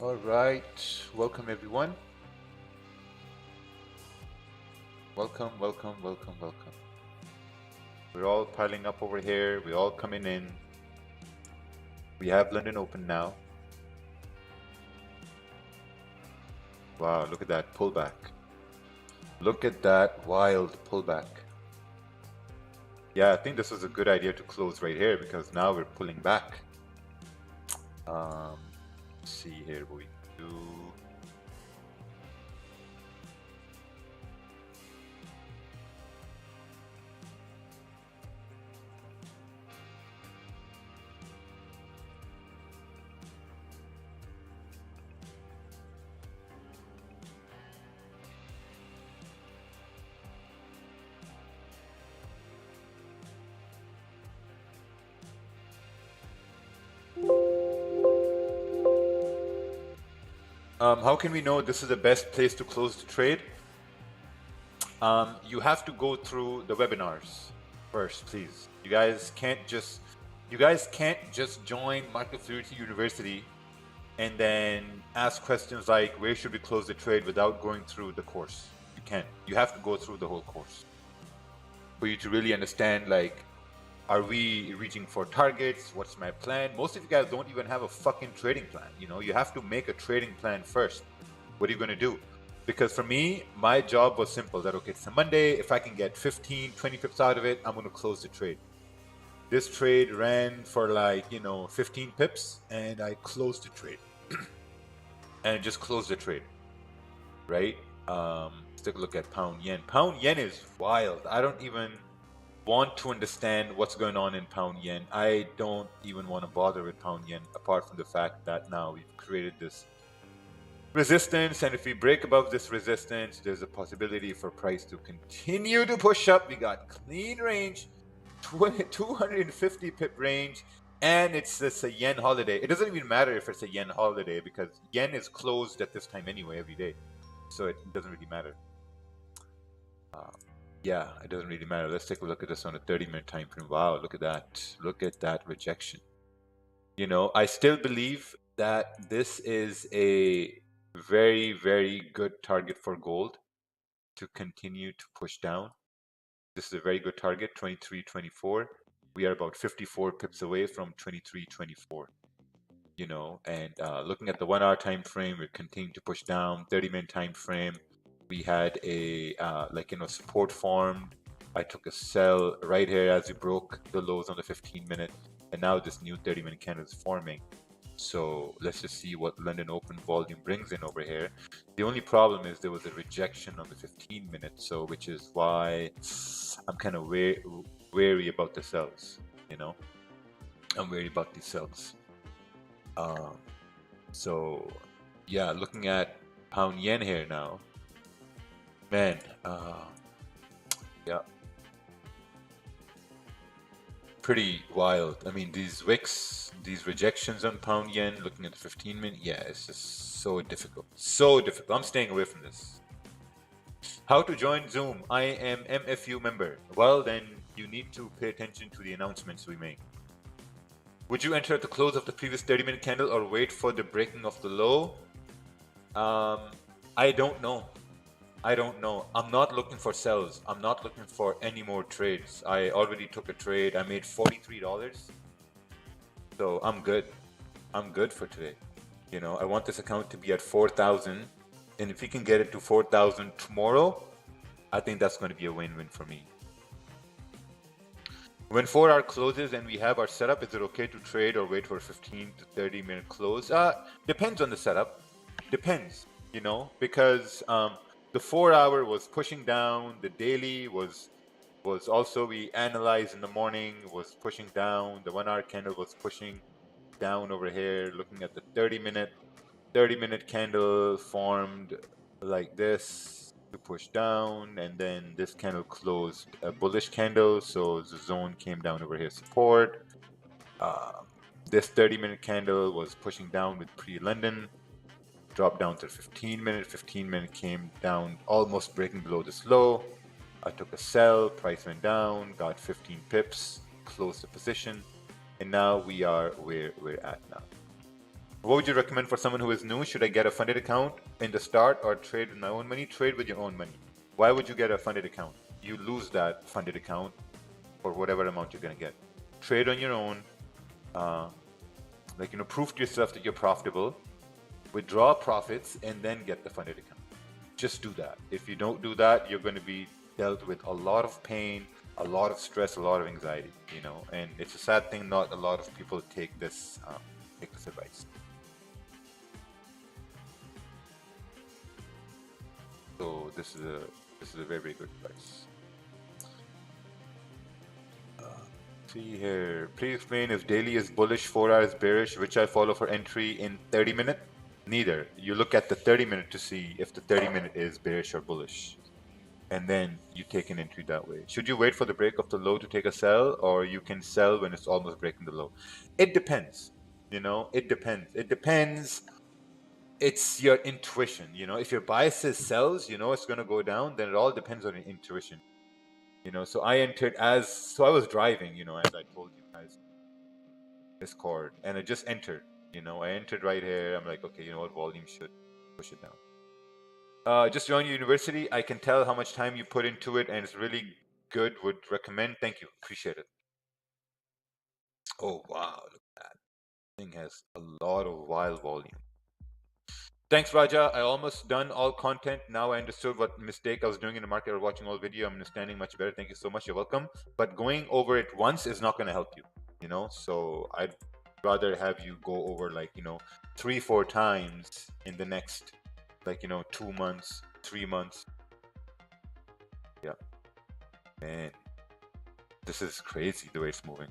All right, welcome everyone. Welcome, welcome, welcome, welcome. We're all piling up over here. We're all coming in. We have London open now. Wow, look at that pullback. Look at that wild pullback. Yeah, I think this was a good idea to close right here because now we're pulling back. Let's see here what we can do. How can we know this is the best place to close the trade? You have to go through the webinars first, please. You guys can't just join Market Fluidity University and then ask questions like where should we close the trade without going through the course. You can't. You have to go through the whole course for you to really understand, like, are we reaching for targets? What's my plan? Most of you guys don't even have a fucking trading plan. You have to make a trading plan first. What are you going to do? Because for me, my job was simple that, okay, it's a Monday. If I can get 15, 20 pips out of it, I'm going to close the trade. This trade ran for 15 pips and I closed the trade. And just closed the trade, right? Let's take a look at pound yen. Pound yen is wild. I don't even want to understand what's going on in pound yen. I don't even want to bother with pound yen apart from the fact that now we've created this resistance, and if we break above this resistance, there's a possibility for price to continue to push up. We got clean range, 250 pip range, and it's a yen holiday. It doesn't even matter if it's a yen holiday because yen is closed at this time anyway every day, so it doesn't really matter. Yeah, it doesn't really matter. Let's take a look at this on a 30-minute time frame. Wow, look at that. Look at that rejection. I still believe that this is a very, very good target for gold to continue to push down. This is a very good target, 23.24. We are about 54 pips away from 23.24. And looking at the 1 hour time frame, we're continuing to push down. 30-minute time frame, we had a support formed. I took a sell right here as we broke the lows on the 15-minute, and now this new 30-minute candle is forming. So let's just see what London Open volume brings in over here. The only problem is there was a rejection on the 15-minute, so which is why I'm kind of wary about the sells. I'm wary about these sells. So yeah, looking at pound yen here now, man. Yeah, pretty wild. I mean, these wicks, these rejections on pound yen, looking at the 15-minute, yeah, it's just so difficult. So difficult. I'm staying away from this. How to join Zoom? I am MFU member. Well, then you need to pay attention to the announcements we make. Would you enter at the close of the previous 30-minute candle or wait for the breaking of the low? I don't know. I'm not looking for sells. I'm not looking for any more trades. I already took a trade. I made $43. So I'm good. I'm good for today. I want this account to be at 4,000. And if we can get it to 4,000 tomorrow, I think that's going to be a win-win for me. When 4 hour closes and we have our setup, is it okay to trade or wait for a 15 to 30-minute close? Depends on the setup. Depends, because the 4 hour was pushing down. The daily was also, we analyzed in the morning, was pushing down. The 1 hour candle was pushing down over here. Looking at the 30-minute candle formed like this to push down, and then this candle closed a bullish candle, so the zone came down over here, support. This 30-minute candle was pushing down with pre-London, dropped down to 15-minute. 15-minute came down, almost breaking below this low. I took a sell, price went down, got 15 pips, closed the position, and now we are where we're at now. What would you recommend for someone who is new? Should I get a funded account in the start or trade with my own money? Trade with your own money. Why would you get a funded account? You lose that funded account for whatever amount you're going to get. Trade on your own. Prove to yourself that you're profitable. Withdraw profits and then get the funded account. Just do that. If you don't do that, you're going to be dealt with a lot of pain, a lot of stress, a lot of anxiety, and it's a sad thing not a lot of people take this advice. So this is a very, very good advice. See here, please explain if daily is bullish, 4 hours bearish, which I follow for entry in 30 minute. Neither. You look at the 30 minute to see if the 30 minute is bearish or bullish, and then you take an entry that way. Should you wait for the break of the low to take a sell, or you can sell when it's almost breaking the low? It depends. It depends. It depends. It's your intuition. If your bias says sells, it's going to go down, then it all depends on your intuition. So I entered I was driving, as I told you guys, Discord, and I just entered. I entered right here. I'm like, okay, what, volume should push it down. Just joined your university. I can tell how much time you put into it, and it's really good. Would recommend. Thank you. Appreciate it. Oh, wow. Look at that. Thing has a lot of wild volume. Thanks, Raja. I almost done all content. Now I understood what mistake I was doing in the market or watching all video. I'm understanding much better. Thank you so much. You're welcome. But going over it once is not going to help you, So I'd rather have you go over 3-4 times in the next 2 months, 3 months. Yeah. Man, this is crazy the way it's moving.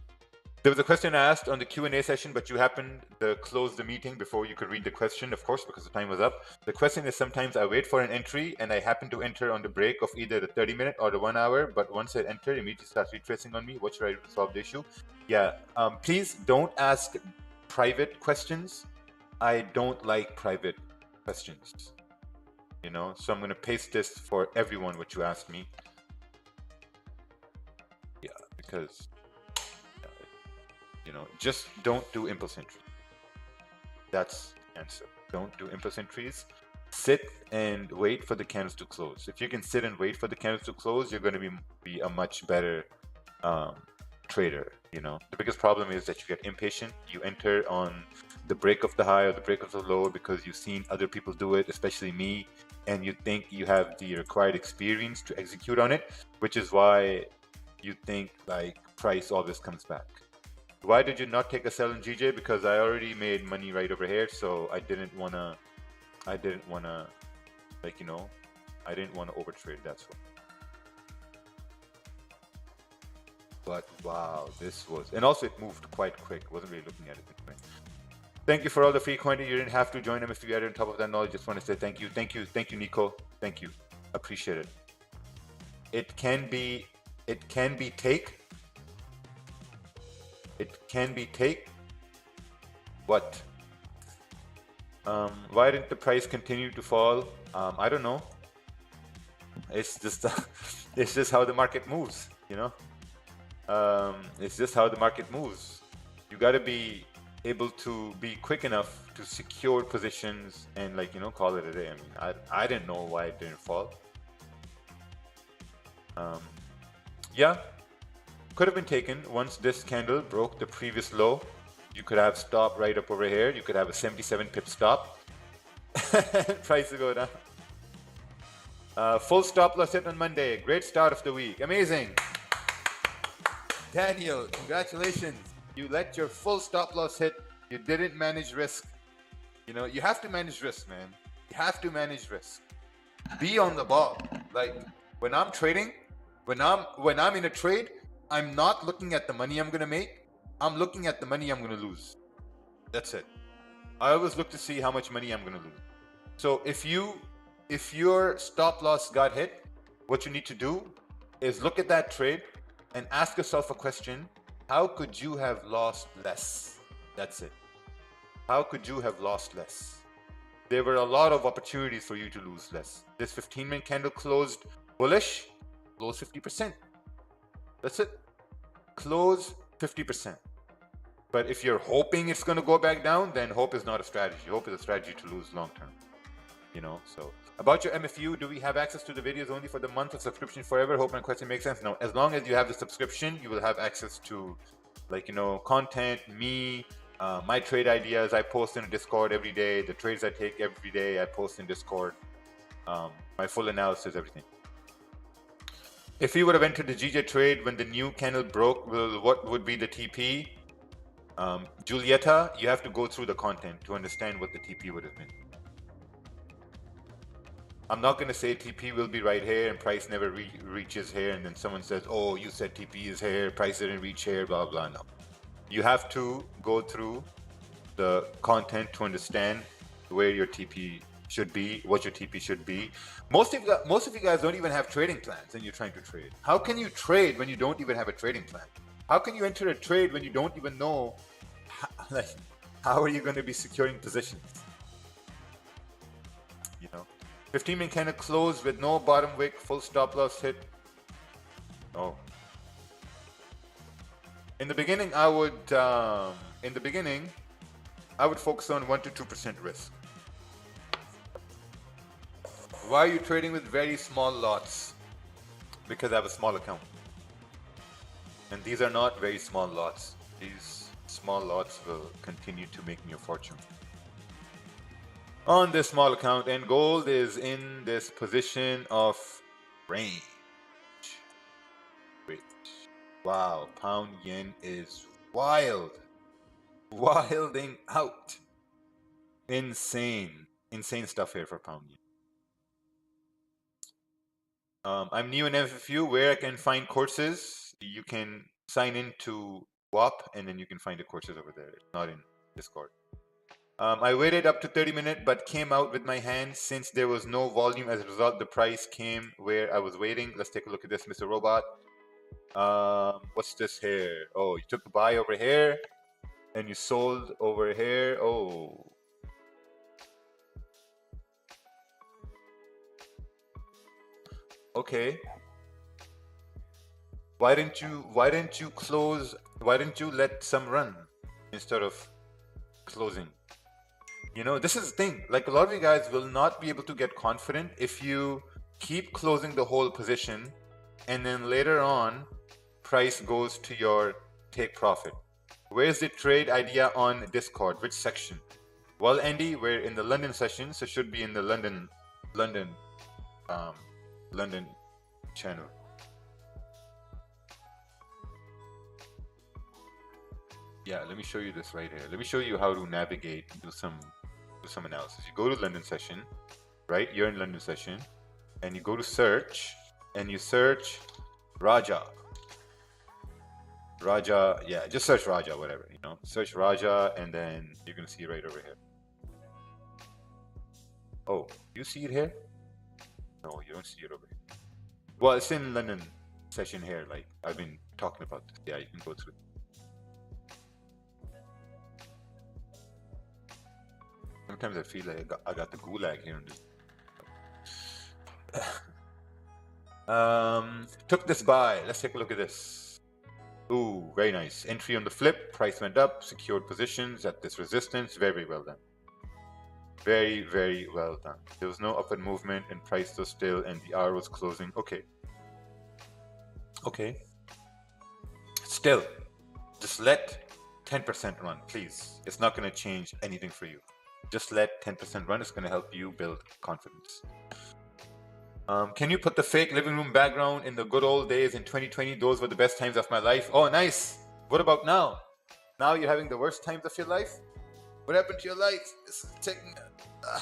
There was a question I asked on the Q&A session, but you happened to close the meeting before you could read the question, of course, because the time was up. The question is, sometimes I wait for an entry and I happen to enter on the break of either the 30 minute or the 1 hour, but once I enter, it immediately starts retracing on me. What should I do to solve the issue? Yeah, please don't ask private questions. I don't like private questions, so I'm going to paste this for everyone, what you asked me. Yeah, because just don't do impulse entry. That's the answer. Don't do impulse entries. Sit and wait for the candles to close. If you can sit and wait for the candles to close, you're going to be a much better trader. The biggest problem is that you get impatient. You enter on the break of the high or the break of the low because you've seen other people do it, especially me, and you think you have the required experience to execute on it, which is why you think price always comes back. Why did you not take a sell in GJ? Because I already made money right over here, so I didn't wanna overtrade. That's why. But wow, this was, and also it moved quite quick. Wasn't really looking at it this way. Thank you for all the free coin. You didn't have to join them if you added on top of that knowledge. Just want to say thank you, Nico. Thank you, appreciate it. It can be take. It can be take. What? Why didn't the price continue to fall? I don't know. It's just it's just how the market moves, It's just how the market moves. You got to be able to be quick enough to secure positions and call it a day. I mean, I didn't know why it didn't fall. Yeah. Could have been taken once this candle broke the previous low. You could have stopped right up over here. You could have a 77 pip stop. Price will go down. Full stop loss hit on Monday. Great start of the week. Amazing. Daniel, congratulations. You let your full stop loss hit. You didn't manage risk. You have to manage risk, man. You have to manage risk. Be on the ball. When I'm trading, when I'm in a trade, I'm not looking at the money I'm going to make. I'm looking at the money I'm going to lose. That's it. I always look to see how much money I'm going to lose. So if your stop loss got hit, what you need to do is look at that trade and ask yourself a question. How could you have lost less? That's it. How could you have lost less? There were a lot of opportunities for you to lose less. This 15-minute candle closed bullish, close 50%. That's it. Close 50%. But if you're hoping it's going to go back down, then hope is not a strategy. Hope is a strategy to lose long term. You know, so about your MFU, do we have access to the videos only for the month of subscription forever? Hope my question makes sense. No, as long as you have the subscription, you will have access to, like, you know, content, me, my trade ideas. I post in Discord every day. The trades I take every day, I post in Discord. My full analysis, everything. If we would have entered the GJ trade when the new candle broke, what would be the TP? Julieta, you have to go through the content to understand what the TP would have been. I'm not going to say TP will be right here and price never reaches here, and then someone says, oh, you said TP is here, price didn't reach here, blah, blah. No. You have to go through the content to understand where your TP should be, what your TP should be. Most of you guys don't even have trading plans and you're trying to trade. How can you trade when you don't even have a trading plan? How can you enter a trade when you don't even know how are you going to be securing positions? You know, 15-minute candle close with no bottom wick, full stop loss hit. Oh. In the beginning, I would focus on 1 to 2% risk. Why are you trading with very small lots? Because I have a small account. And these are not very small lots. These small lots will continue to make me a fortune. On this small account, and gold is in this position of range. Wait. Wow, pound yen is wild. Wilding out. Insane. Insane stuff here for pound yen. I'm new in FFU. Where I can find courses, you can sign in to WAP and then you can find the courses over there. It's not in Discord. I waited up to 30 minutes but came out with my hands since there was no volume. As a result, the price came where I was waiting. Let's take a look at this, Mr. Robot. What's this here? Oh, you took the buy over here and you sold over here. Oh. Okay. Why didn't you close? Why didn't you let some run instead of closing? You know, this is the thing. Like, a lot of you guys will not be able to get confident if you keep closing the whole position and then later on price goes to your take profit. Where's the trade idea on Discord? Which section? Well, Andy, we're in the London session, so should be in the London channel. Yeah, let me show you this right here. Let me show you how to navigate, do some analysis. You go to London session, right? You're in London session, and you go to search, and you search Raja. Raja, yeah, just search Raja, whatever, you know. Search Raja, and then you're gonna see right over here. Oh, you see it here? No, you don't see it over here. Well, it's in London session here. Like, I've been talking about this. Yeah, you can go through. Sometimes I feel like I got the gulag here. Took this buy. Let's take a look at this. Ooh, very nice. Entry on the flip. Price went up. Secured positions at this resistance. Very, very well done. Very, very well done. There was no upward movement and price was still and the hour was closing. Okay. Okay. Still, just let 10% run, please. It's not going to change anything for you. Just let 10% run. It's going to help you build confidence. Can you put the fake living room background in the good old days in 2020? Those were the best times of my life. Oh, nice. What about now? Now you're having the worst times of your life? What happened to your life? It's taking a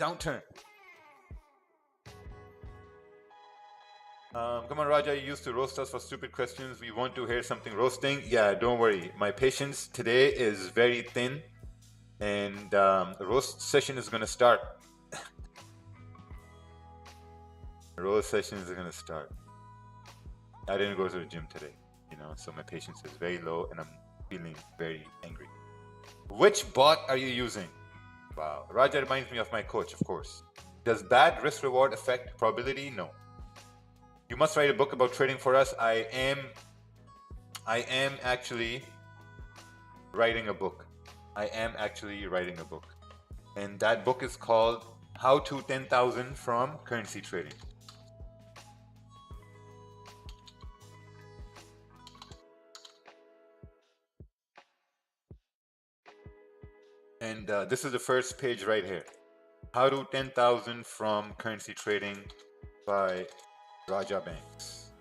downturn. Come on, Raja, you used to roast us for stupid questions. We want to hear something roasting. Yeah, don't worry. My patience today is very thin. And the roast session is going to start. The roast session is going to start. I didn't go to the gym today, you know, so my patience is very low and I'm feeling very angry. Which bot are you using? Wow. Raja reminds me of my coach, of course. Does bad risk reward affect probability? No. You must write a book about trading for us. I am actually writing a book. I am actually writing a book. And that book is called How to 10,000 from Currency Trading. And this is the first page right here. How to 10,000 from Currency Trading by Raja Banks.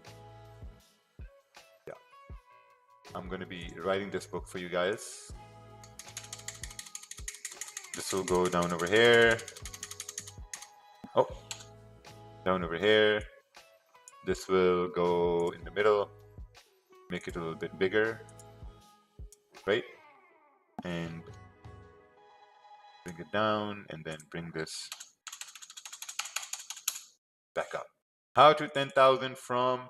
Yeah. I'm going to be writing this book for you guys. This will go down over here. Oh, down over here. This will go in the middle. Make it a little bit bigger. Right? And bring it down and then bring this back up. How to 10,000 from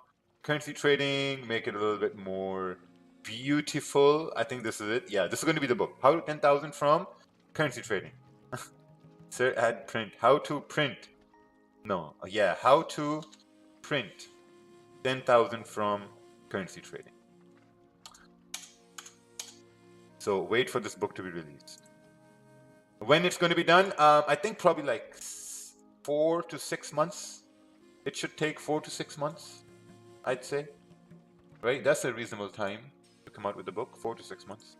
Currency Trading. Make it a little bit more beautiful. I think this is it. Yeah, this is going to be the book. How to 10,000 from Currency Trading. Sir, add print. How to print. No, yeah, how to print 10,000 from Currency Trading. So wait for this book to be released. When it's going to be done, I think probably like 4 to 6 months. It should take 4 to 6 months, I'd say. Right? That's a reasonable time to come out with the book, 4 to 6 months.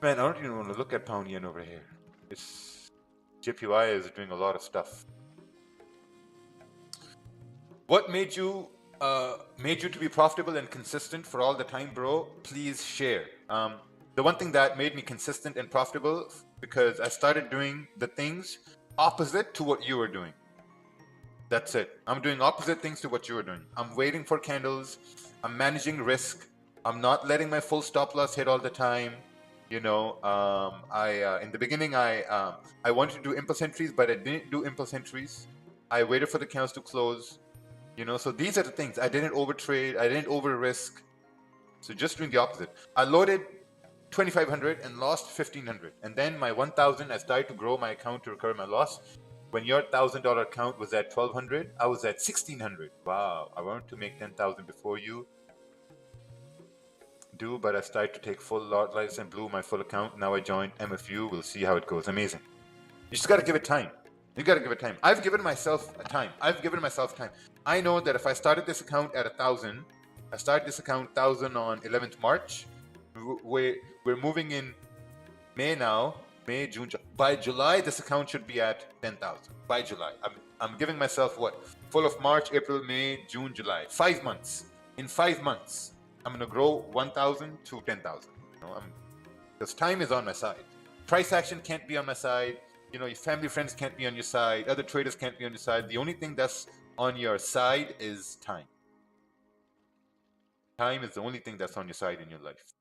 Man, I don't even want to look at Pound Yen over here. It's JPY is doing a lot of stuff. What made you to be profitable and consistent for all the time, bro? Please share. The one thing that made me consistent and profitable because I started doing the things opposite to what you were doing. That's it. I'm doing opposite things to what you were doing. I'm waiting for candles. I'm managing risk. I'm not letting my full stop loss hit all the time. You know, in the beginning, I wanted to do impulse entries, but I didn't do impulse entries. I waited for the candles to close. You know, so these are the things. I didn't overtrade. I didn't over risk. So just doing the opposite. I loaded 2,500 and lost 1,500. And then my 1,000, I started to grow my account to recover my loss. When your $1,000 account was at 1,200, I was at 1,600. Wow, I wanted to make 10,000 before you do, but I started to take full lot license and blew my full account. Now I joined MFU. We'll see how it goes. Amazing. You just got to give it time. You got to give it time. I've given myself time. I know that if I started this account at 1,000, I started this account 1,000 on 11th March. We're moving in May now. May, June, by July, this account should be at 10,000. By July, I'm giving myself what? Full of March, April, May, June, July. 5 months. In 5 months, I'm gonna grow 1,000 to 10,000. You know, because time is on my side. Price action can't be on my side. You know, your family, friends can't be on your side. Other traders can't be on your side. The only thing that's on your side is time. Time is the only thing that's on your side in your life.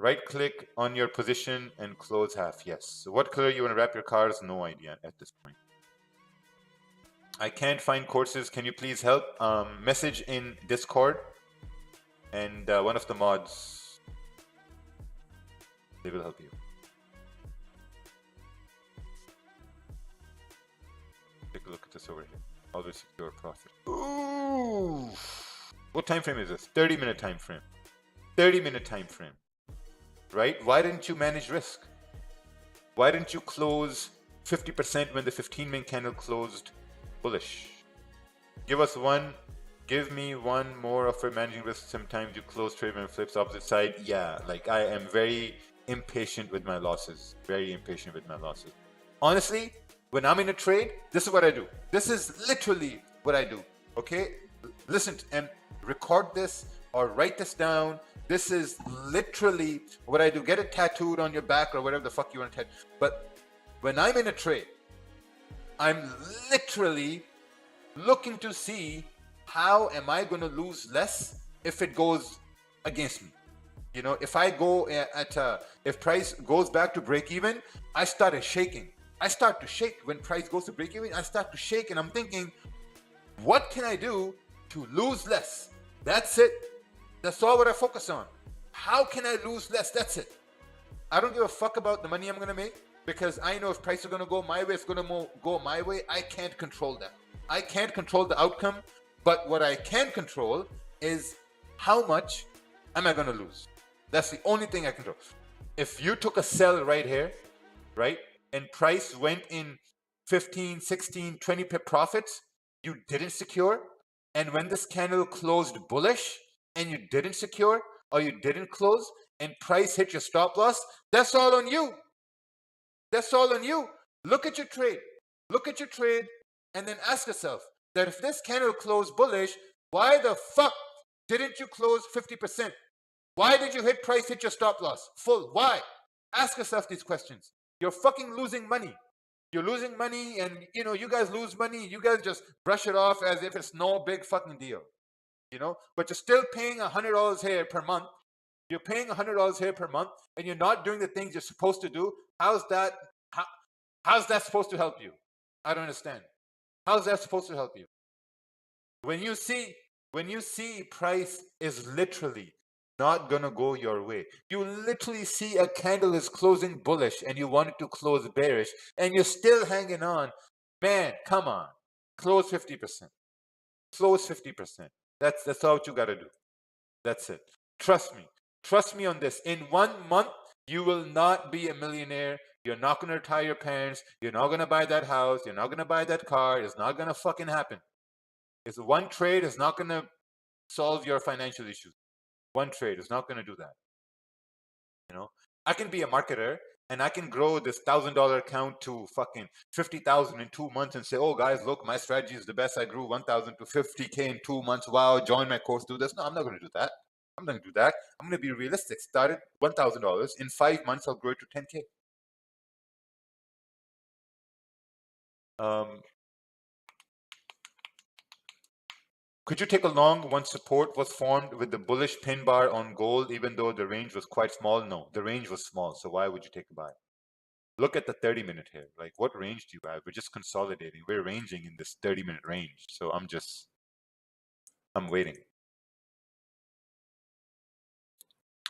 Right click on your position and close half. Yes. So what color you want to wrap your cars? No idea at this point. I can't find courses. Can you please help? Message in Discord, and one of the mods, they will help you. Take a look at this over here. Always secure profit. Ooh. What time frame is this? 30-minute time frame. 30-minute time frame. Right? Why didn't you manage risk? Why didn't you close 50% when the 15-minute candle closed bullish? Give me one more of for managing risk. Sometimes you close trade when it flips opposite side. Yeah, like I am very impatient with my losses. Very impatient with my losses. Honestly, when I'm in a trade, this is what I do. This is literally what I do. Okay? Listen and record this or write this down. This is literally what I do. Get it tattooed on your back or whatever the fuck you want to tattoo. But when I'm in a trade, I'm literally looking to see how am I going to lose less if it goes against me. You know, if I go if price goes back to break even, I started shaking. I start to shake when price goes to break even. I start to shake and I'm thinking, what can I do to lose less? That's it. That's all what I focus on. How can I lose less? That's it. I don't give a fuck about the money I'm going to make because I know if price is going to go my way, it's going to go my way. I can't control that. I can't control the outcome. But what I can control is how much am I going to lose? That's the only thing I control. If you took a sell right here, right, and price went in 15, 16, 20 pip profits, you didn't secure. And when this candle closed bullish and you didn't secure or you didn't close and price hit your stop loss, that's all on you. That's all on you. Look at your trade. Look at your trade and then ask yourself that if this candle closed bullish, why the fuck didn't you close 50%? Why did you hit price hit your stop loss? Full. Why? Ask yourself these questions. You're fucking losing money. You're losing money, and you guys lose money. You guys just brush it off as if it's no big fucking deal. But you're still paying $100 here per month. You're paying $100 here per month, and you're not doing the things you're supposed to do. How's that? How's that supposed to help you? I don't understand. How's that supposed to help you? When you see price is literally not gonna go your way. You literally see a candle is closing bullish and you want it to close bearish and you're still hanging on. Man, come on. Close 50%. Close 50%. That's all you gotta do. That's it. Trust me. Trust me on this. In 1 month, you will not be a millionaire. You're not gonna retire your parents. You're not gonna buy that house. You're not gonna buy that car. It's not gonna fucking happen. It's one trade is not gonna solve your financial issues. One trade is not gonna do that. I can be a marketer and I can grow this $1,000 account to fucking 50,000 in 2 months and say, oh guys, look, my strategy is the best. I grew 1,000 to 50K in 2 months. Wow, join my course, do this. No, I'm not gonna do that. I'm not gonna do that. I'm gonna be realistic. Started $1,000. In 5 months, I'll grow it to 10K. Could you take a long once support was formed with the bullish pin bar on gold, even though the range was quite small? No, the range was small. So why would you take a buy? Look at the 30-minute here. Like, what range do you have? We're just consolidating. We're ranging in this 30-minute range. So I'm waiting.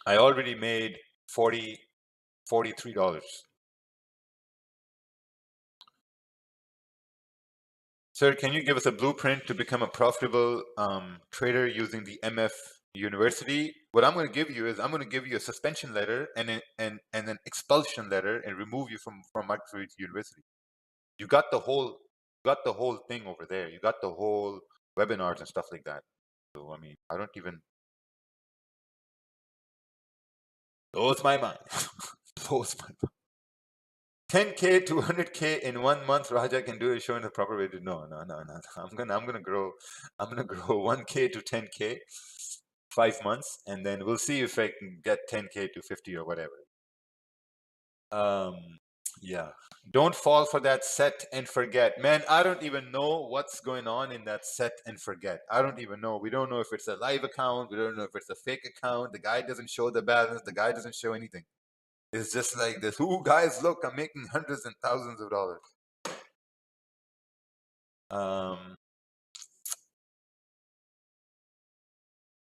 I already made $43. Sir, can you give us a blueprint to become a profitable trader using the MF University? What I'm going to give you is I'm going to give you a suspension letter and an expulsion letter and remove you from Market Fluidity University. You got the whole thing over there. You got the whole webinars and stuff like that. So I mean, I don't even blows my mind. Blows my mind. 10K to 100K in 1 month, Raja can do it, showing the proper way to no. I'm gonna grow 1K to 10K, 5 months, and then we'll see if I can get 10K to 50 or whatever. Yeah. Don't fall for that set and forget. Man, I don't even know what's going on in that set and forget. I don't even know. We don't know if it's a live account. We don't know if it's a fake account. The guy doesn't show the balance. The guy doesn't show anything. It's just like this. Ooh, guys, look, I'm making hundreds and thousands of dollars.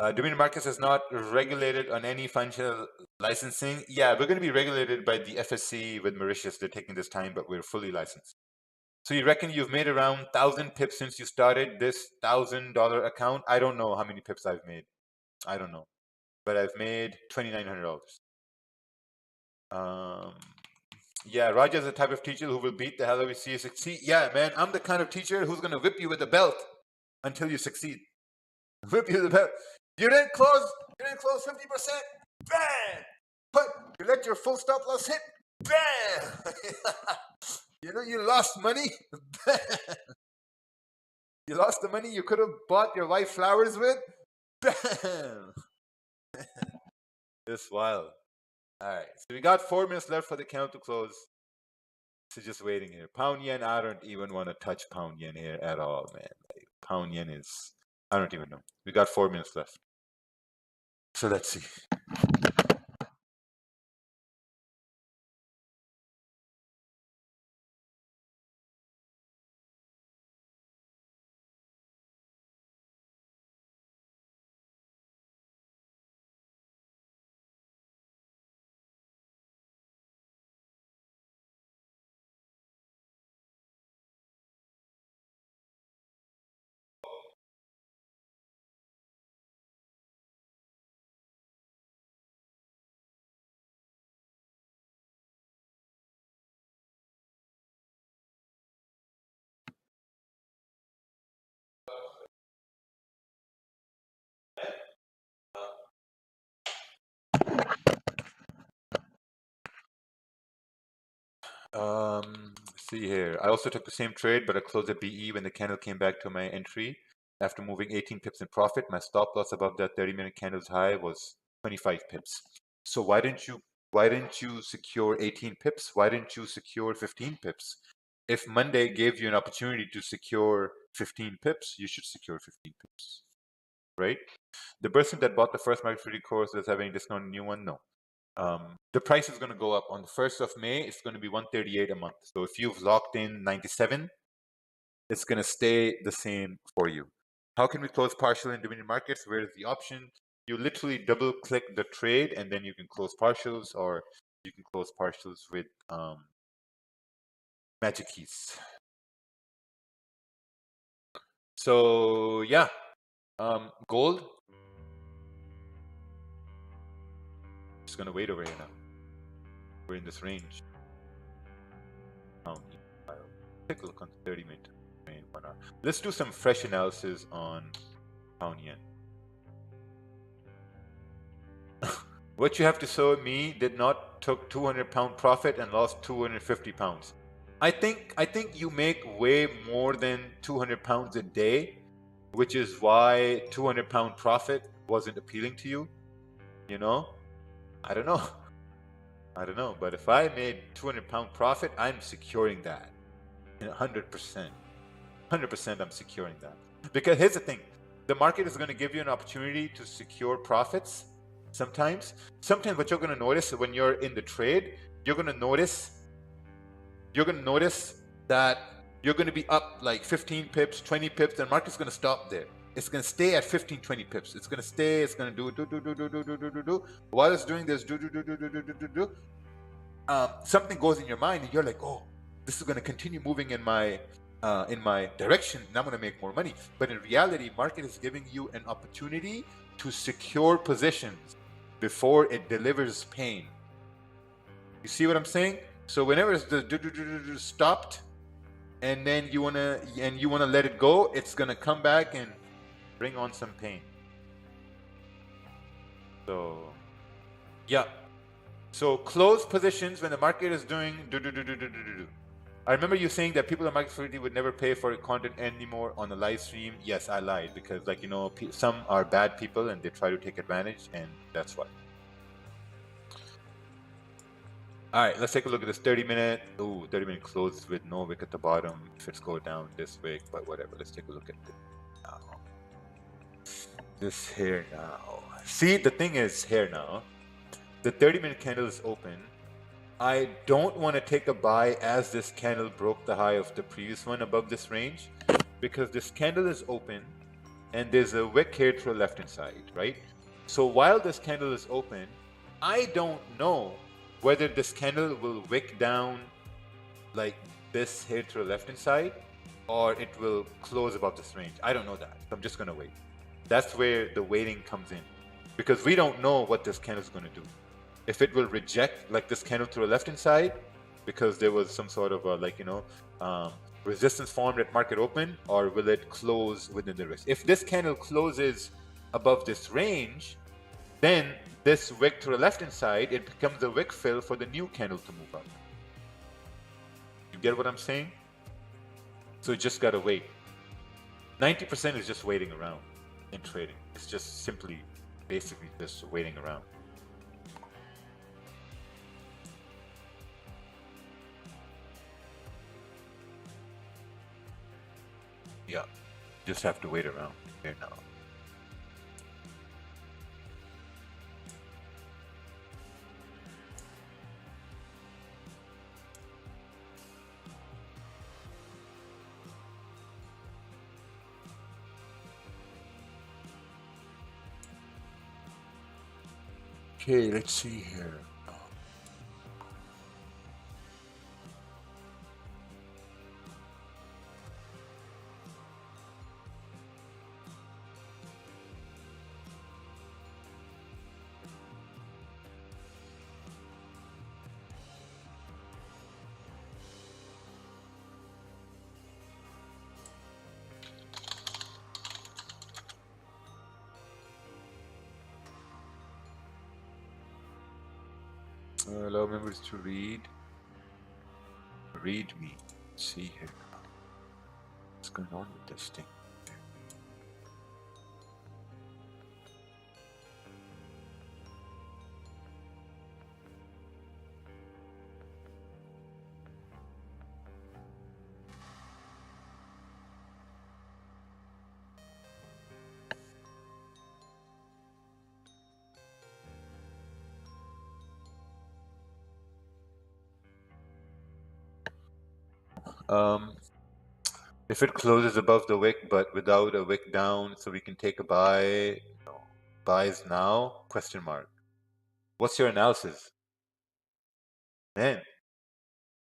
Dominion Markets is not regulated on any financial licensing. Yeah, we're going to be regulated by the FSC with Mauritius. They're taking this time, but we're fully licensed. So you reckon you've made around 1,000 pips since you started this $1,000 account? I don't know how many pips I've made. I don't know, but I've made $2,900. Yeah, Raja is the type of teacher who will beat the hell out of you see you succeed. Yeah, man, I'm the kind of teacher who's gonna whip you with a belt until you succeed. Whip you with a belt. You didn't close 50%. Bam! You let your full stop loss hit. Bam! You lost money. Bam! You lost the money you could have bought your wife flowers with. Bam! It's wild. All right, so we got 4 minutes left for the count to close. So just waiting here. Pound yen, I don't even want to touch pound yen here at all, man. Like, pound yen is, I don't even know. We got 4 minutes left. So let's see. See here. I also took the same trade, but I closed at BE when the candle came back to my entry. After moving 18 pips in profit, my stop loss above that 30-minute candle's high was 25 pips. So why didn't you secure 18 pips? Why didn't you secure 15 pips? If Monday gave you an opportunity to secure 15 pips, you should secure 15 pips, right? The person that bought the first Market Theory course is having a discount on a new one? No. The price is going to go up on the 1st of May. It's going to be 138 a month. So if you've locked in 97, it's going to stay the same for you. How can we close partial in Dominion markets? Where is the option? You literally double click the trade and then you can close partials, or you can close partials with magic keys. So yeah, gold. Just gonna wait over here now. We're in this range. Take a look on the 30-minute frame. Let's do some fresh analysis on pound yen. What you have to show me did not took 200-pound profit and lost 250 pounds. I think you make way more than 200 pounds a day, which is why 200-pound profit wasn't appealing to you. You know, I don't know. But if I made 200-pound profit, I'm securing that 100%. 100% I'm securing that. Because here's the thing, the market is going to give you an opportunity to secure profits sometimes. Sometimes what you're going to notice when you're in the trade, you're going to notice that you're going to be up like 15 pips, 20 pips, the market's going to stop there. It's going to stay at 15, 20 pips. It's going to stay, it's going to do. While it's doing this, something goes in your mind and you're like, oh, this is going to continue moving in my direction and I'm going to make more money. But in reality, market is giving you an opportunity to secure positions before it delivers pain. You see what I'm saying? So whenever it's the stopped and then you want to let it go, it's going to come back and bring on some pain. So yeah. So close positions when the market is doing I remember you saying that people in Market Fluidity would never pay for content anymore on a live stream. Yes, I lied because, like, you know, some are bad people and they try to take advantage, and that's why. All right, let's take a look at this 30-minute. Ooh, 30-minute closes with no wick at the bottom. If it's go down this wick, but whatever. Let's take a look at this now. This here now. See, the thing is here now. The 30-minute candle is open. I don't want to take a buy as this candle broke the high of the previous one above this range, because this candle is open and there's a wick here to the left hand side, right? So while this candle is open, I don't know whether this candle will wick down like this here to the left hand side or it will close above this range. I don't know that. So I'm just going to wait. That's where the waiting comes in, because we don't know what this candle is going to do. If it will reject like this candle to the left hand side because there was some sort of resistance formed at market open, or will it close within the risk? If this candle closes above this range, then this wick to the left hand side, it becomes a wick fill for the new candle to move up. You get what I'm saying? So you just gotta wait. 90% is just waiting around in trading. It's just simply basically just waiting around. Yeah, just have to wait around here now. Okay, let's see here. Allow members to read. Read me. Let's see here. What's going on with this thing? If it closes above the wick but without a wick down, so we can take a buy. No. Buys now? Question mark. What's your analysis? Man,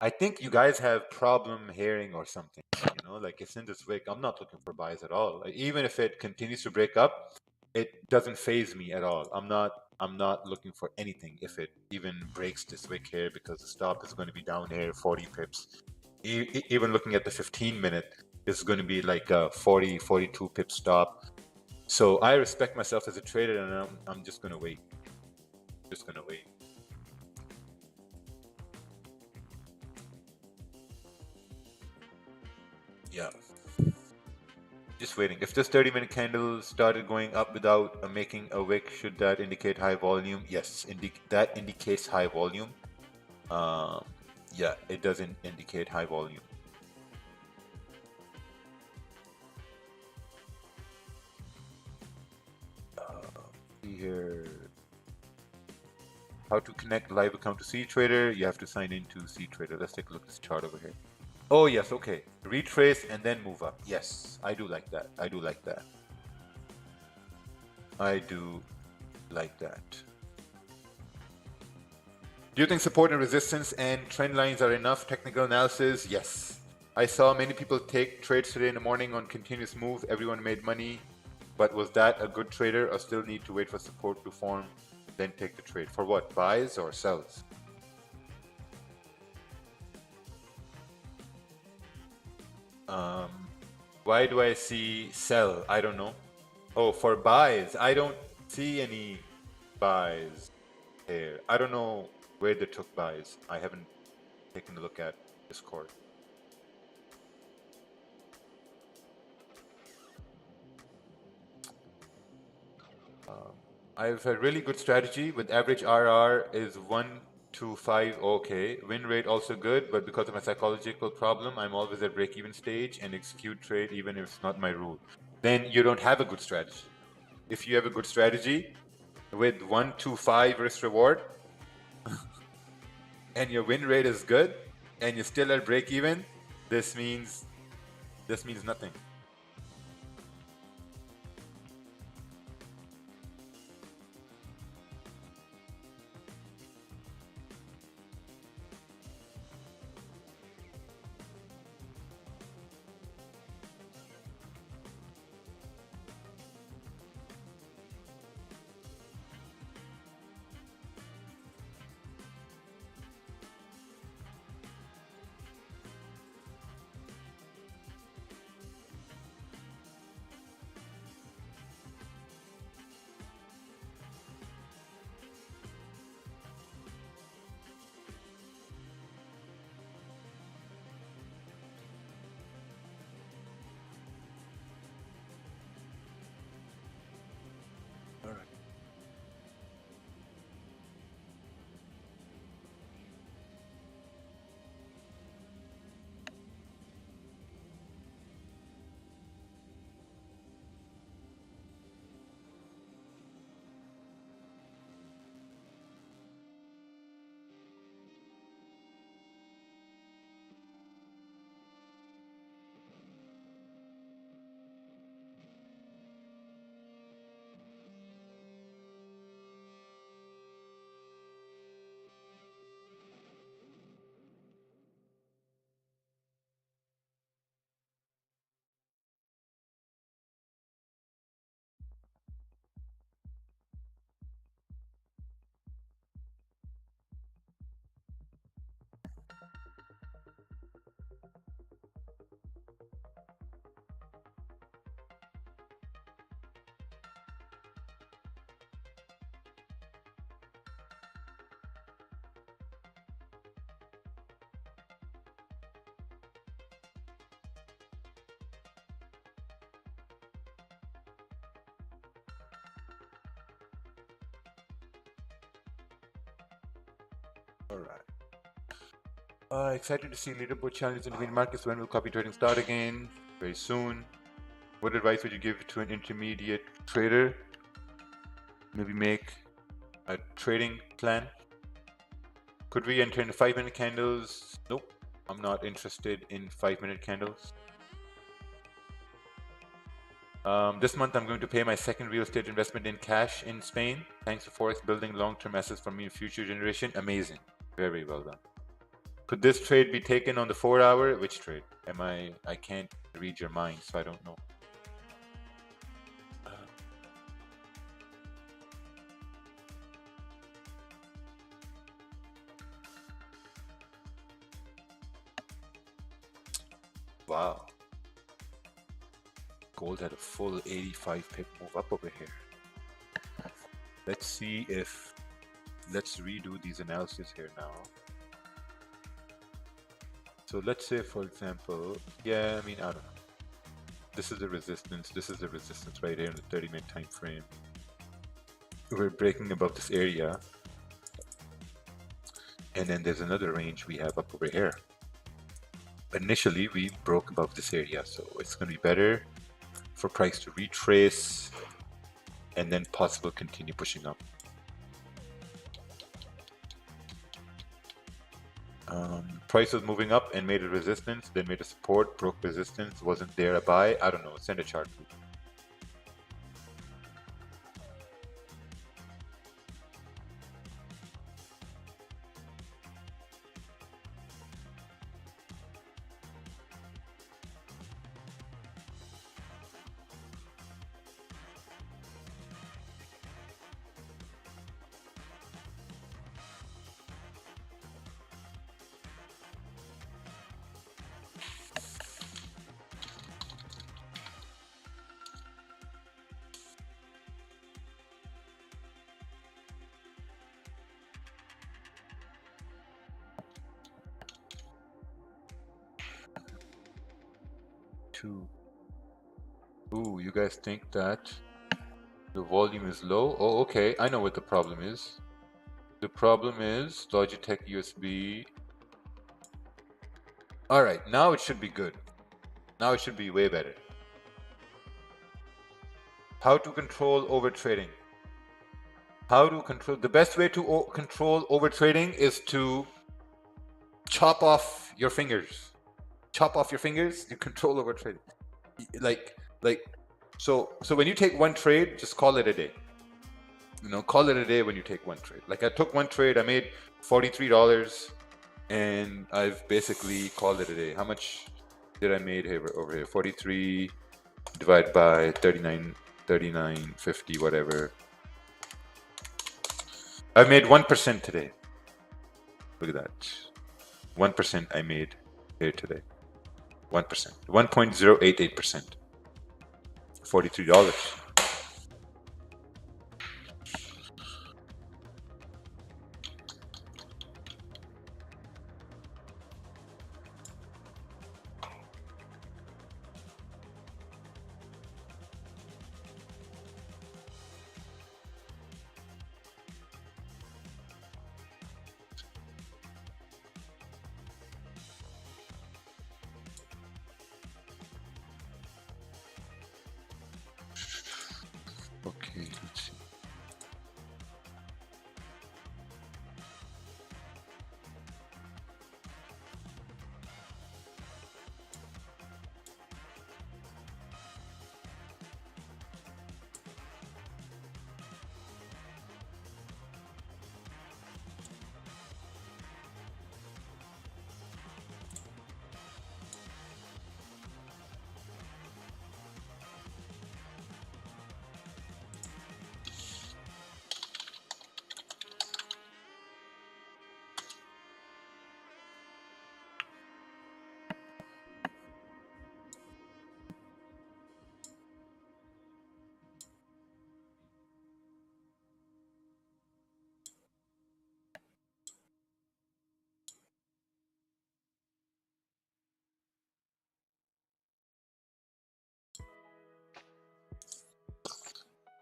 I think you guys have problem hearing or something. You know, like it's in this wick. I'm not looking for buys at all. Like, even if it continues to break up, it doesn't phase me at all. I'm not looking for anything if it even breaks this wick here because the stop is going to be down here 40 pips. Even looking at the 15-minute, it's going to be like a 40, 42 pip stop. So I respect myself as a trader, and I'm just going to wait. Just going to wait. Yeah. Just waiting. If this 30-minute candle started going up without making a wick, should that indicate high volume? Yes, that indicates high volume. Yeah, it doesn't indicate high volume. See here. How to connect live account to CTrader? You have to sign into CTrader. Let's take a look at this chart over here. Oh yes, okay. Retrace and then move up. Yes, I do like that. I do like that. I do like that. Do you think support and resistance and trend lines are enough? Technical analysis? Yes. I saw many people take trades today in the morning on continuous move. Everyone made money. But was that a good trader or still need to wait for support to form, then take the trade? For what? Buys or sells? Why do I see sell? I don't know. Oh, for buys. I don't see any buys there. I don't know where they took buys. I haven't taken a look at Discord. I have a really good strategy with average RR is 1 to 5. Okay, win rate also good, but because of my psychological problem, I'm always at break-even stage and execute trade even if it's not my rule. Then you don't have a good strategy. If you have a good strategy with 1 to 5 risk reward, and your win rate is good, and you're still at break-even, this means nothing. All right. Excited to see leaderboard challenges in between markets. When will copy trading start again? Very soon. What advice would you give to an intermediate trader? Maybe make a trading plan. Could we enter in 5-minute candles? Nope. I'm not interested in 5-minute candles. This month, I'm going to pay my second real estate investment in cash in Spain. Thanks to Forex building long-term assets for me and future generation. Amazing. Very well done. Could this trade be taken on the 4-hour? Which trade? I can't read your mind, so I don't know. Wow. Gold had a full 85 pip move up over here. Let's see if, let's redo these analyses here now. So let's say, for example, yeah, I mean, I don't know. This is the resistance right here in the 30-minute time frame. We're breaking above this area. And then there's another range we have up over here. Initially, we broke above this area, so it's going to be better for price to retrace and then possible continue pushing up. Price was moving up and made a resistance, then made a support, broke resistance, wasn't there a buy. I don't know, send a chart please. Ooh, you guys think that the volume is low? Oh, okay, I know what the problem is. The problem is Logitech USB. All right, now it should be good. Now it should be way better. How to control over trading? How to control? The best way to control over trading is to chop off your fingers. Chop off your fingers, you control over trading. So when you take one trade, just call it a day. You know, call it a day when you take one trade. Like I took one trade, I made $43, and I've basically called it a day. How much did I made here over here? 43 divided by 39.50, whatever. I've made 1% today. Look at that. 1% I made here today. 1%. 1.088%. $43. Okay, let's see.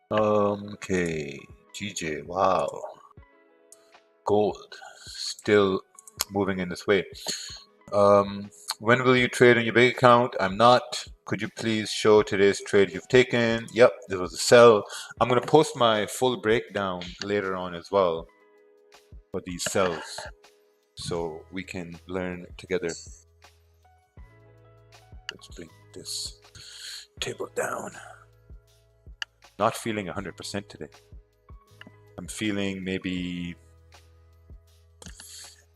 Okay, GJ, wow. Gold, still moving in this way. When will you trade on your big account? I'm not. Could you please show today's trade you've taken? Yep, there was a sell. I'm going to post my full breakdown later on as well for these sells so we can learn together. Let's bring this table down. Not feeling 100% today. I'm feeling maybe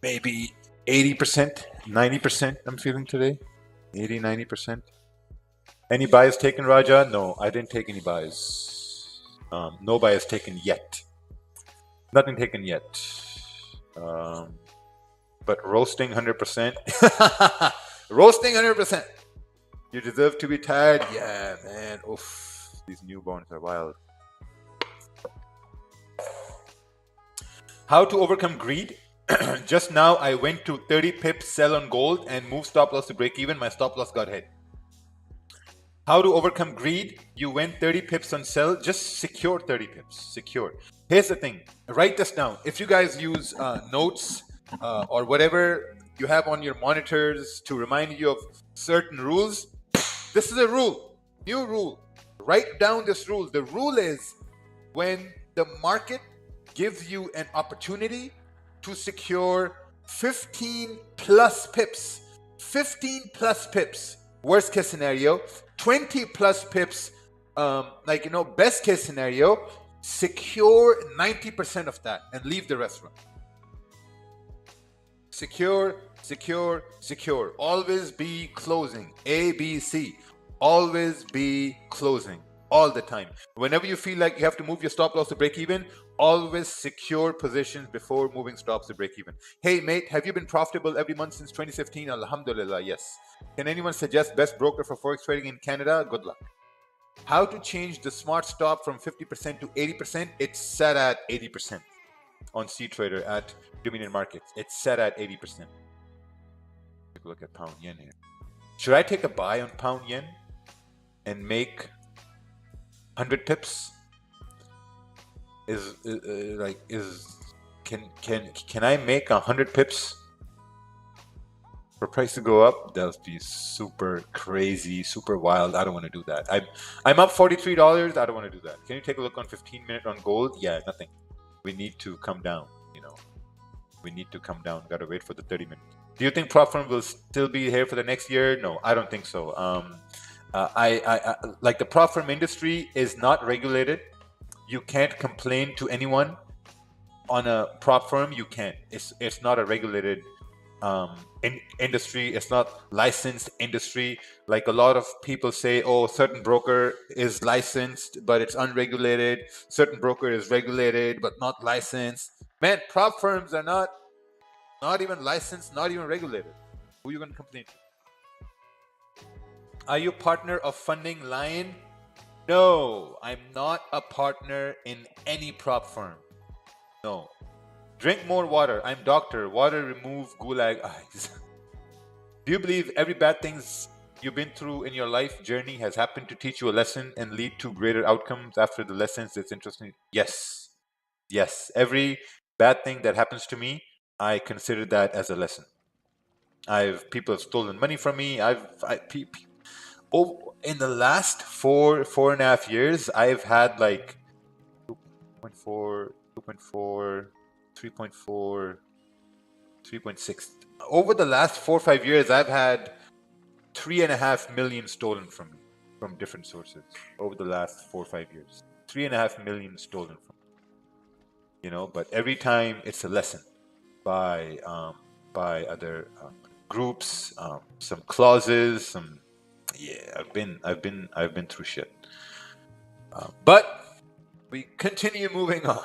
80%, 90% I'm feeling today. 80, 90%. Any buys taken, Raja? No, I didn't take any buys. No buys taken yet. Nothing taken yet. But roasting 100%. Roasting 100%. You deserve to be tired. Yeah, man. Oof. These newborns are wild. How to overcome greed? Just now I went to 30 pips sell on gold and moved stop loss to break even. My stop loss got hit. How to overcome greed? You went 30 pips on sell. Just secure 30 pips. Secure. Here's the thing. Write this down. If you guys use notes or whatever you have on your monitors to remind you of certain rules, this is a rule. New rule. Write down this rule. The rule is when the market gives you an opportunity to secure 15 plus pips. 15 plus pips. Worst case scenario. 20 plus pips. Best case scenario. Secure 90% of that and leave the rest run. Secure, secure, secure. Always be closing. A, B, C. Always be closing. All the time. Whenever you feel like you have to move your stop loss to break even, always secure positions before moving stops to break even. Hey mate, have you been profitable every month since 2015? Alhamdulillah, yes. Can anyone suggest best broker for forex trading in Canada? Good luck. How to change the smart stop from 50% to 80%? It's set at 80% on CTrader at Dominion Markets. It's set at 80%. Take a look at pound yen here. Should I take a buy on pound yen and make 100 pips? Can I make 100 pips for price to go up? That would be super crazy, super wild. I don't want to do that. I'm up $43. I don't want to do that. Can you take a look on 15-minute on gold? Yeah, nothing. We need to come down. We need to come down. Got to wait for the 30 minutes. Do you think prop firm will still be here for the next year? No, I don't think so. Like the prop firm industry is not regulated. You can't complain to anyone on a prop firm. You can't. It's not a regulated industry. It's not licensed industry. Like a lot of people say, oh, certain broker is licensed but it's unregulated. Certain broker is regulated but not licensed. Man, prop firms are not even licensed, not even regulated. Who are you going to complain to? Are you partner of Funding Lion? No, I'm not a partner in any prop firm. No. Drink more water. I'm doctor. Water remove gulag eyes. Do you believe every bad things you've been through in your life journey has happened to teach you a lesson and lead to greater outcomes after the lessons? It's interesting. Yes. Yes. Every bad thing that happens to me, I consider that as a lesson. People have stolen money from me. In the last four and a half years, I've had like 2.4, 3.4, 3.6. Over the last 4 or 5 years, I've had 3.5 million stolen from me from different sources. Over the last 4 or 5 years, 3.5 million stolen from me. But every time it's a lesson by other groups, some clauses, I've been through shit. But we continue moving on.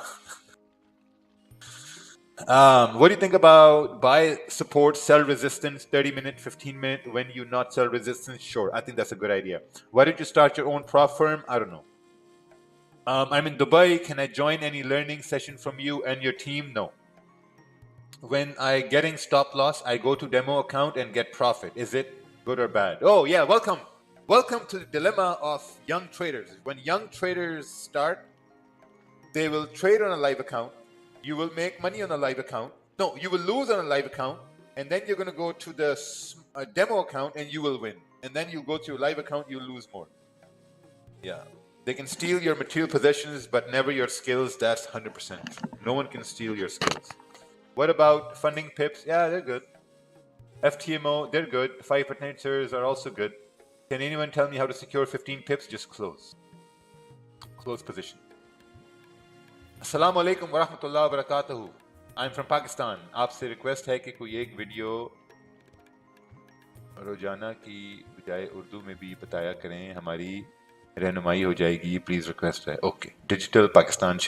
What do you think about buy support, sell resistance, 30-minute, 15-minute when you not sell resistance? Sure, I think that's a good idea. Why did you start your own prop firm? I don't know. I'm in Dubai. Can I join any learning session from you and your team? No. When I getting stop loss, I go to demo account and get profit. Is it good or bad? Oh yeah, welcome. Welcome to the dilemma of young traders. When young traders start, they will trade on a live account. You will make money on a live account. No, you will lose on a live account, and then you're going to go to the demo account and you will win. And then you go to your live account, you'll lose more. Yeah. They can steal your material possessions, but never your skills. That's 100%. No one can steal your skills. What about funding pips? Yeah, they're good. FTMO, they're good. 5 potentiators are also good. Can anyone tell me how to secure 15 pips? Just close. Close position. Assalamu alaikum wa rahmatullahi wa barakatuhu. I'm from Pakistan. आपसे request है कि कोई एक video रोजाना की बजाय उर्दू में भी बताया करें, हमारी रहनुमाई हो जाएगी, प्लीज रिक्वेस्ट है. ओके. डिजिटल पाकिस्तान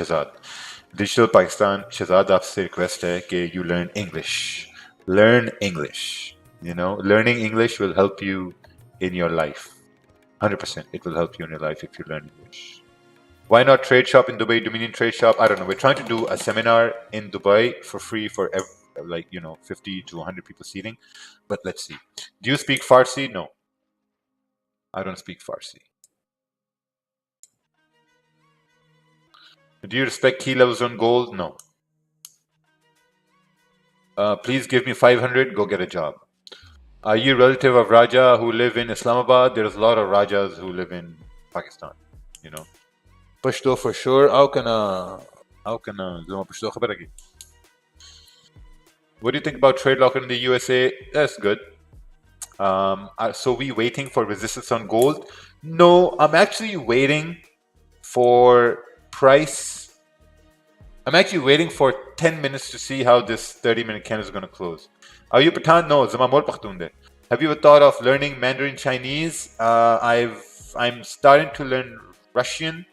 शहजाद आपसे रिक्वेस्ट है कि you learn English. Learn English. You know, learning English will help you in your life. 100%. It will help you in your life if you learn English. Why not trade shop in Dubai, Dominion Trade Shop? I don't know. We're trying to do a seminar in Dubai for free for 50 to 100 people seating. But let's see. Do you speak Farsi? No. I don't speak Farsi. Do you respect key levels on gold? No. Please give me 500. Go get a job. Are you a relative of Raja who live in Islamabad? There's a lot of Rajas who live in Pakistan. You know. Pashto for sure. How can Pashto khabar hai? What do you think about trade locker in the USA? That's good. So we waiting for resistance on gold? No, I'm actually waiting for price. I'm actually waiting for 10 minutes to see how this 30-minute candle is going to close. Are you Pathan? No, Zamamol Pakhtunde. Have you ever thought of learning Mandarin Chinese? I'm starting to learn Russian.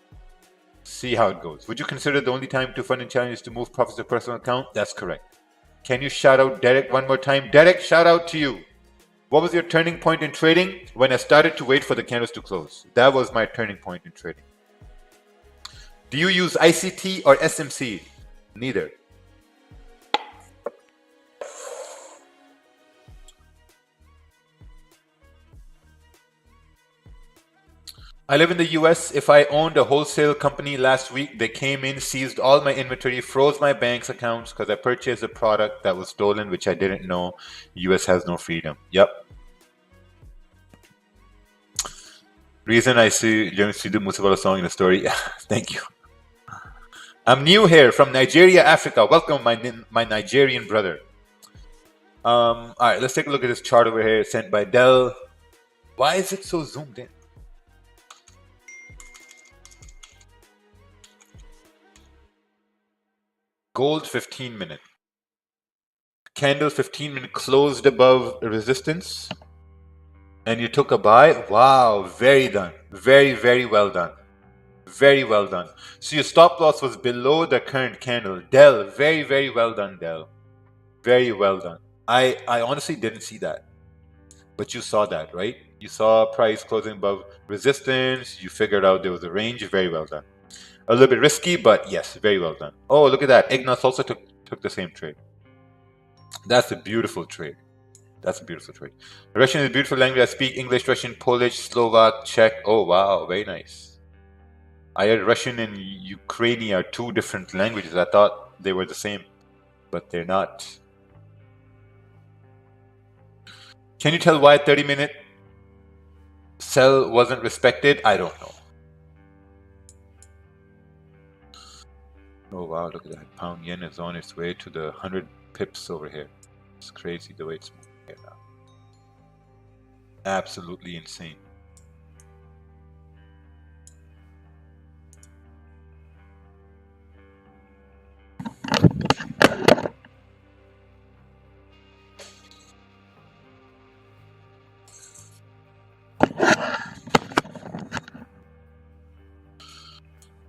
See how it goes. Would you consider the only time to fund in China is to move profits to personal account? That's correct. Can you shout out Derek one more time? Derek, shout out to you. What was your turning point in trading? When I started to wait for the candles to close. That was my turning point in trading. Do you use ICT or SMC? Neither. I live in the US. If I owned a wholesale company last week, they came in, seized all my inventory, froze my bank's accounts because I purchased a product that was stolen, which I didn't know. US has no freedom. Yep. Reason I see Sidhu Musawala song in the story. Thank you. I'm new here from Nigeria, Africa. Welcome, my Nigerian brother. All right, let's take a look at this chart over here sent by Dell. Why is it so zoomed in? Gold 15-minute. Candle 15-minute closed above resistance. And you took a buy. Wow, very done. Very, very well done. Very well done. So your stop loss was below the current candle. Dell, very, very well done, Dell. Very well done. I honestly didn't see that. But you saw that, right? You saw price closing above resistance. You figured out there was a range. Very well done. A little bit risky, but yes, very well done. Oh, look at that. Ignas also took the same trade. That's a beautiful trade. That's a beautiful trade. Russian is a beautiful language. I speak English, Russian, Polish, Slovak, Czech. Oh, wow. Very nice. I heard Russian and Ukrainian are two different languages. I thought they were the same, but they're not. Can you tell why 30-minute sell wasn't respected? I don't know. Oh wow, look at that. Pound yen is on its way to the 100 pips over here. It's crazy the way it's moving here now. Absolutely insane.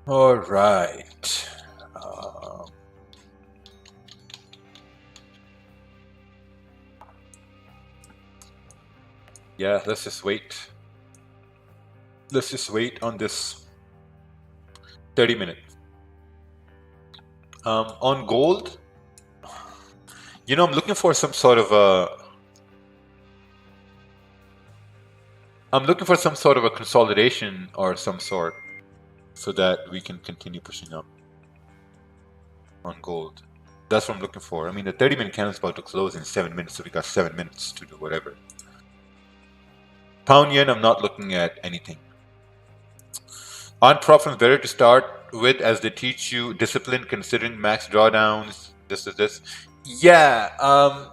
All right. Yeah, let's just wait. Let's just wait on this 30-minute. On gold, you know, I'm looking for some sort of a. I'm looking for some sort of a consolidation or some sort, so that we can continue pushing up on gold. That's what I'm looking for. I mean, the 30-minute candle is about to close in 7 minutes, so we got 7 minutes to do whatever. Pound yen, I'm not looking at anything. On prop firms, better to start with as they teach you discipline, considering max drawdowns. This is this. Yeah,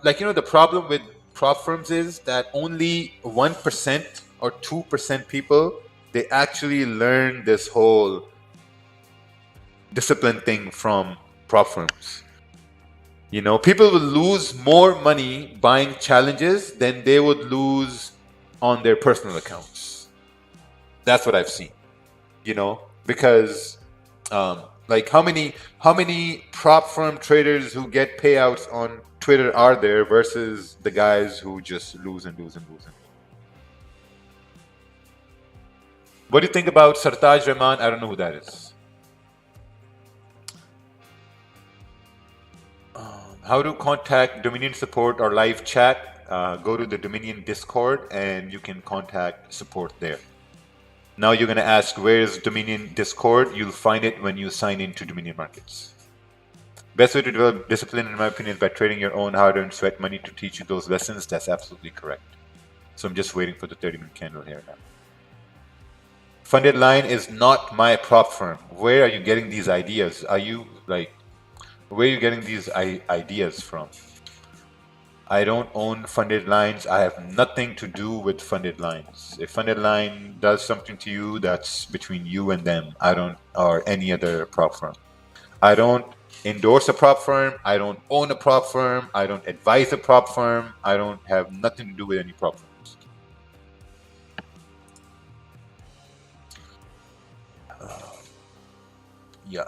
like the problem with prop firms is that only 1% or 2% people they actually learn this whole discipline thing from prop firms. People will lose more money buying challenges than they would lose on their personal accounts. That's what I've seen. Because like how many prop firm traders who get payouts on Twitter are there versus the guys who just lose and lose and lose and lose. What do you think about Sartaj Rahman? I don't know who that is. How to contact Dominion support or live chat? Go to the Dominion Discord and you can contact support there. Now you're going to ask, where is Dominion Discord? You'll find it when you sign into Dominion Markets. Best way to develop discipline, in my opinion, is by trading your own hard-earned sweat money to teach you those lessons. That's absolutely correct. So I'm just waiting for the 30-minute candle here now. Funded Line is not my prop firm. Where are you getting these ideas? Where are you getting these ideas from? I don't own Funded Lines. I have nothing to do with Funded Lines. If Funded Line does something to you, that's between you and them. I don't, or any other prop firm. I don't endorse a prop firm. I don't own a prop firm. I don't advise a prop firm. I don't have nothing to do with any prop firms. Yeah.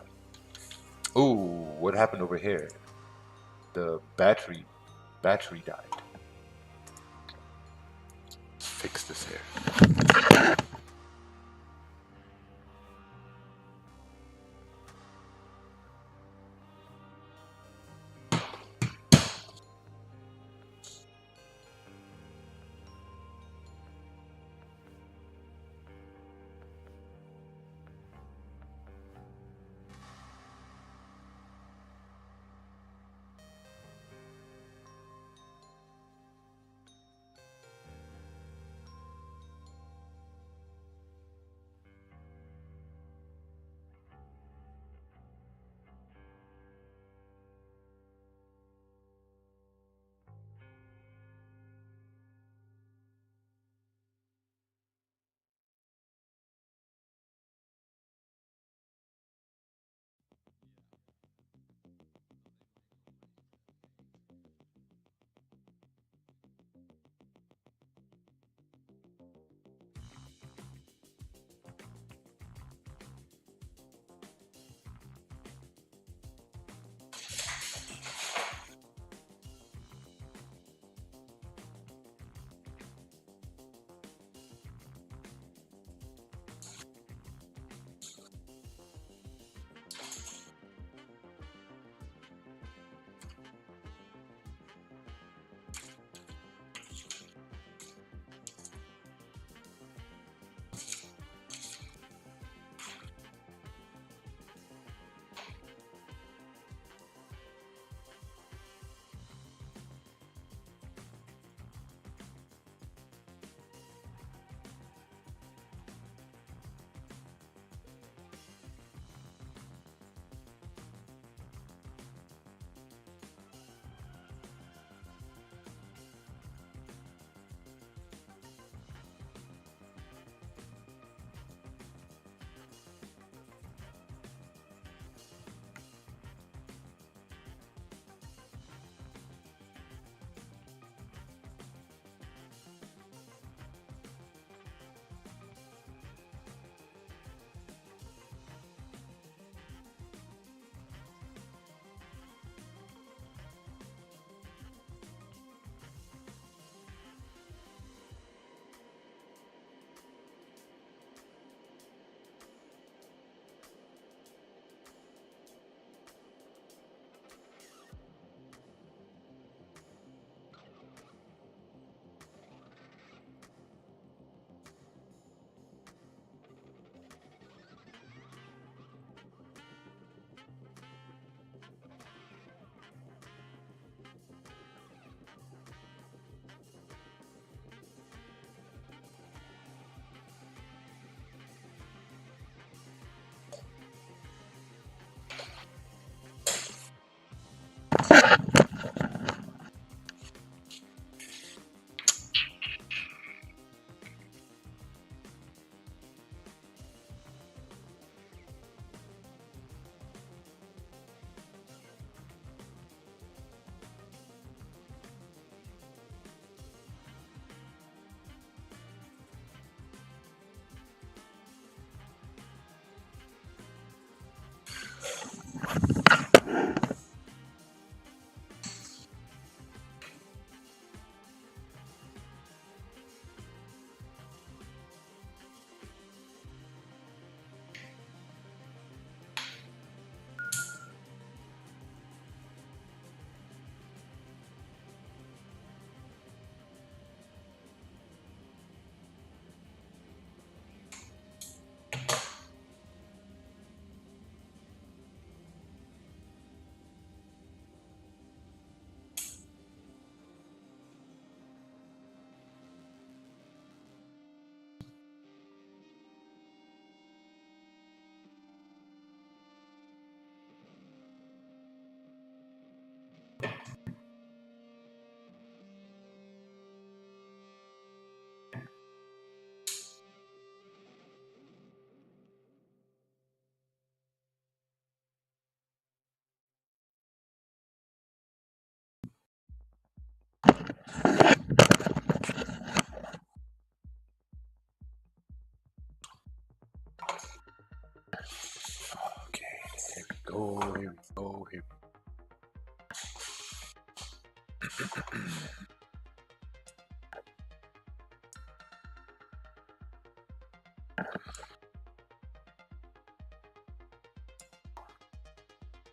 Ooh, what happened over here? The battery died. Let's fix this here.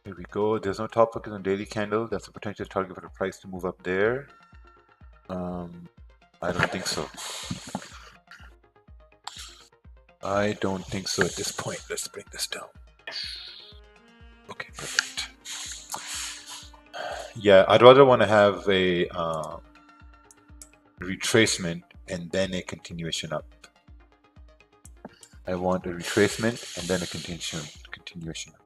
Here we go. There's no top focus on daily candle. That's a potential target for the price to move up there. I don't think so. I don't think so at this point. Let's bring this down. Okay, perfect. Yeah, I'd rather want to have a retracement and then a continuation up. I want a retracement and then a continuation up.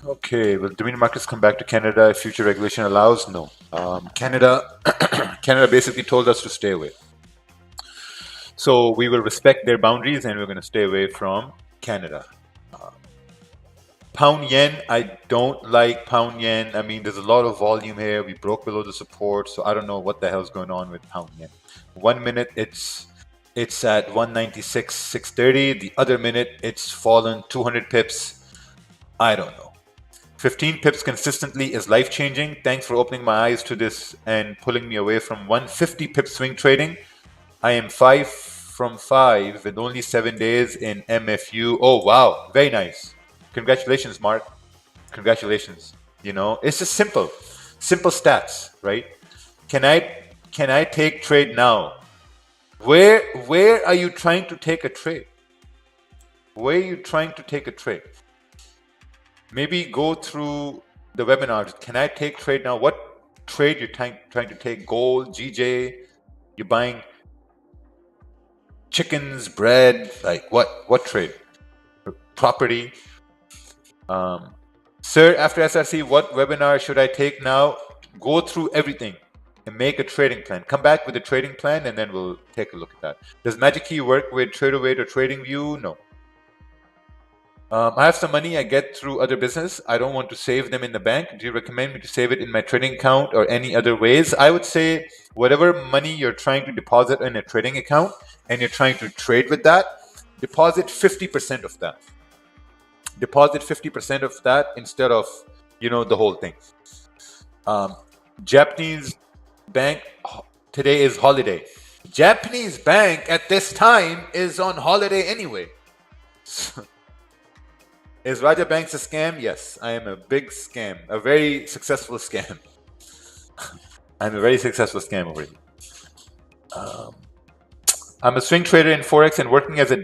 Okay, will Dominion markets come back to Canada if future regulation allows? No. Canada basically told us to stay away. So we will respect their boundaries and we're going to stay away from Canada. Pound yen, I don't like pound yen. I mean, there's a lot of volume here. We broke below the support, so I don't know what the hell's going on with pound yen. 1 minute it's at 196.630. The other minute it's fallen 200 pips. I don't know. 15 pips consistently is life-changing. Thanks for opening my eyes to this and pulling me away from 150 pip swing trading. I am 5 from 5 with only 7 days in MFU. Oh, wow. Very nice. Congratulations, Mark. Congratulations. You know, it's just simple stats, right? Can I take trade now? Where are you trying to take a trade? Where are you trying to take a trade? Maybe go through the webinar. Can I take trade now? What trade you're trying to take? Gold, GJ, you're buying chickens, bread, like what trade? Property. Sir, after SRC, what webinar should I take now? Go through everything and make a trading plan. Come back with a trading plan and then we'll take a look at that. Does Magic Key work with TradeAway or TradingView? No. I have some money I get through other business. I don't want to save them in the bank. Do you recommend me to save it in my trading account or any other ways? I would say whatever money you're trying to deposit in a trading account and you're trying to trade with that, deposit 50% of that. Deposit 50% of that instead of, the whole thing. Japanese bank today is holiday. Japanese bank at this time is on holiday anyway. Is Raja Banks a scam? Yes, I am a big scam, a very successful scam. I'm a very successful scam over here. I'm a swing trader in Forex and working as a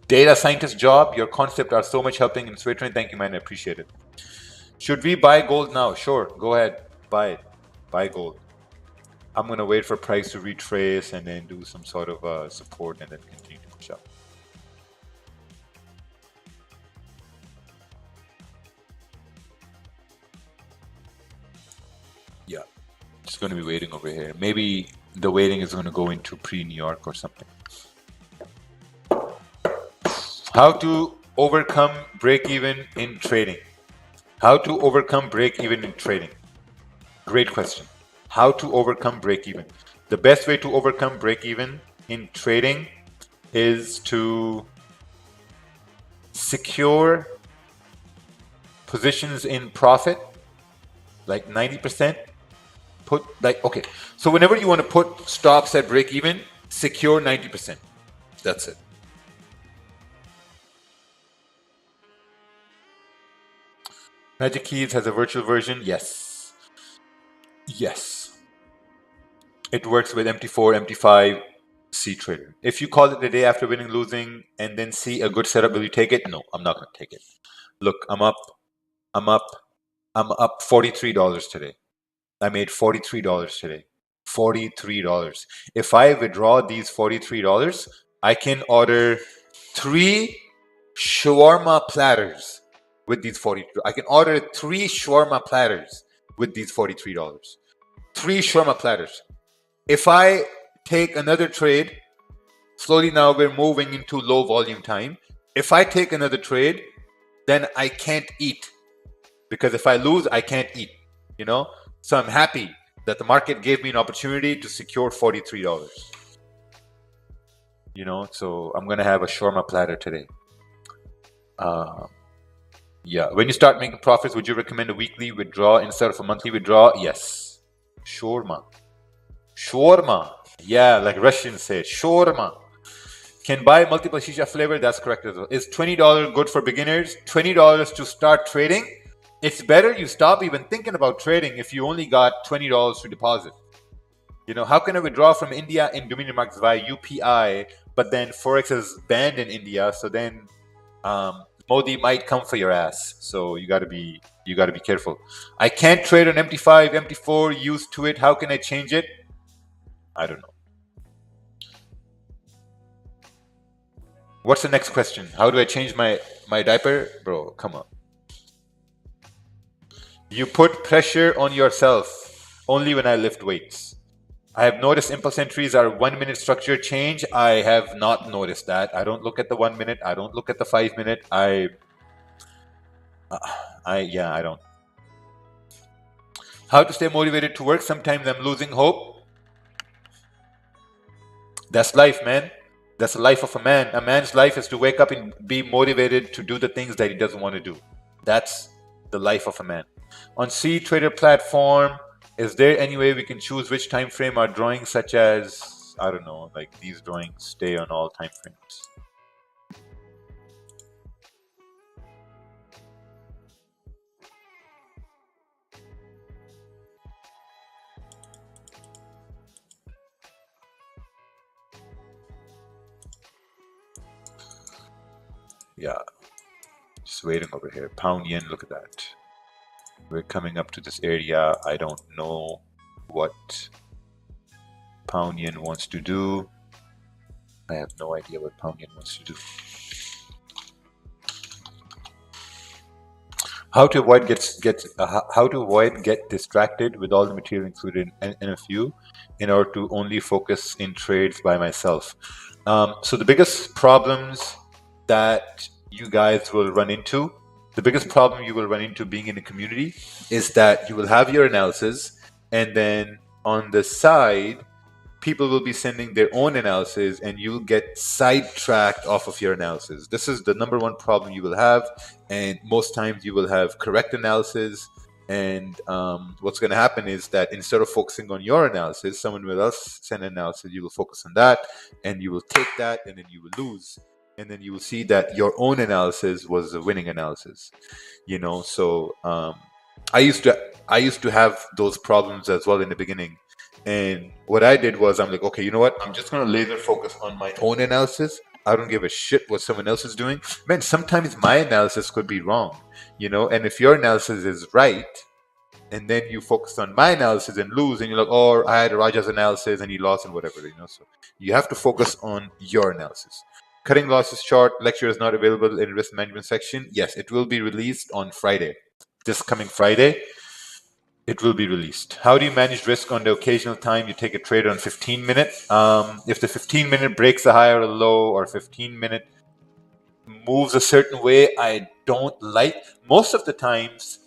data scientist job. Your concepts are so much helping in swing trading. Thank you, man. I appreciate it. Should we buy gold now? Sure, go ahead. Buy it. Buy gold. I'm going to wait for price to retrace and then do some sort of support and then continue to push up. Yeah, just going to be waiting over here. Maybe the waiting is going to go into pre-New York or something. How to overcome break-even in trading? How to overcome break-even in trading? Great question. How to overcome break-even? The best way to overcome break-even in trading is to secure positions in profit, like 90%. So whenever you want to put stops at break-even, secure 90%. That's it. Magic Keys has a virtual version. Yes. Yes. It works with MT4, MT5, C trader. If you call it the day after winning, losing, and then see a good setup, will you take it? No, I'm not going to take it. Look, I'm up $43 today. I made $43 today. $43. If I withdraw these $43, I can order 3 shawarma platters with these 43. I can order 3 shawarma platters with these $43. 3 shawarma platters. If I take another trade, slowly now we're moving into low volume time. If I take another trade, then I can't eat, because if I lose, I can't eat, you know? So I'm happy that the market gave me an opportunity to secure $43. You know, so I'm gonna have a shawarma platter today. Yeah, when you start making profits, would you recommend a weekly withdrawal instead of a monthly withdrawal? Yes. Shawarma. Shawarma. Yeah, like Russians say, shawarma. Can buy multiple shisha flavor. That's correct as well. Is $20 good for beginners? $20 to start trading? It's better you stop even thinking about trading if you only got $20 to deposit. You know, how can I withdraw from India in Dominion markets via UPI, but then Forex is banned in India, so then Modi might come for your ass. So you gotta be careful. I can't trade on MT5, MT4, used to it. How can I change it? I don't know. What's the next question? How do I change my diaper? Bro, come on. You put pressure on yourself only when I lift weights. I have noticed impulse entries are 1 minute structure change. I have not noticed that. I don't look at the 1 minute. I don't look at the 5 minute. I don't. How to stay motivated to work? Sometimes I'm losing hope. That's life, man. That's the life of a man. A man's life is to wake up and be motivated to do the things that he doesn't want to do. That's the life of a man. On C Trader platform, is there any way we can choose which time frame our drawings, such as, I don't know, like these drawings stay on all time frames? Yeah, just waiting over here. Pound yen, look at that. We're coming up to this area. I don't know what pound yen wants to do. I have no idea what pound yen wants to do. How to avoid get distracted with all the material included in NFU in order to only focus in trades by myself. So the biggest problems that you guys will run into, the biggest problem you will run into being in a community is that you will have your analysis, and then on the side, people will be sending their own analysis and you'll get sidetracked off of your analysis. This is the number one problem you will have, and most times you will have correct analysis, and what's going to happen is that instead of focusing on your analysis, someone will else send an analysis, you will focus on that, and you will take that, and then you will lose. And then you will see that your own analysis was the winning analysis, you know. So I used to have those problems as well in the beginning. And what I did was, I'm like, okay, you know what? I'm just going to laser focus on my own analysis. I don't give a shit what someone else is doing. Man, sometimes my analysis could be wrong, you know. And if your analysis is right, and then you focus on my analysis and lose, and you're like, oh, I had Raja's analysis and he lost and whatever, you know. So you have to focus on your analysis. Cutting losses short lecture is not available in risk management section. Yes, it will be released on Friday. This coming Friday, it will be released. How do you manage risk on the occasional time you take a trade on 15 minutes? If the 15 minute breaks a high or a low, or 15 minute moves a certain way I don't like, most of the times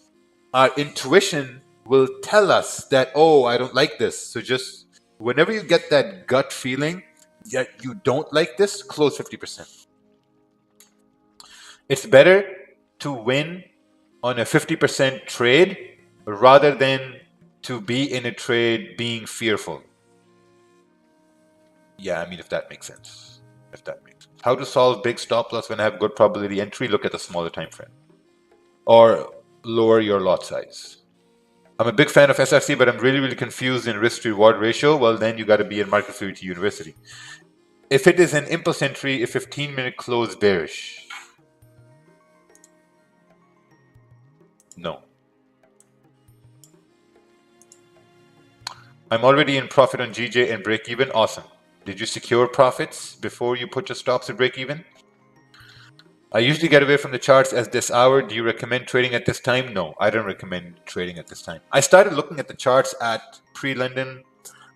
our intuition will tell us that, oh, I don't like this. So just whenever you get that gut feeling, yet you don't like this, close 50%. It's better to win on a 50% trade rather than to be in a trade being fearful. Yeah, I mean, if that makes sense. How to solve big stop loss when I have good probability entry? Look at the smaller time frame. Or lower your lot size. I'm a big fan of SFC, but I'm really, really confused in risk to reward ratio. Well, then you got to be in Market Fluidity University. If it is an impulse entry, a 15-minute close bearish. No. I'm already in profit on GJ and break even. Awesome. Did you secure profits before you put your stops at break even? I usually get away from the charts at this hour. Do you recommend trading at this time? No, I don't recommend trading at this time. I started looking at the charts at pre-London.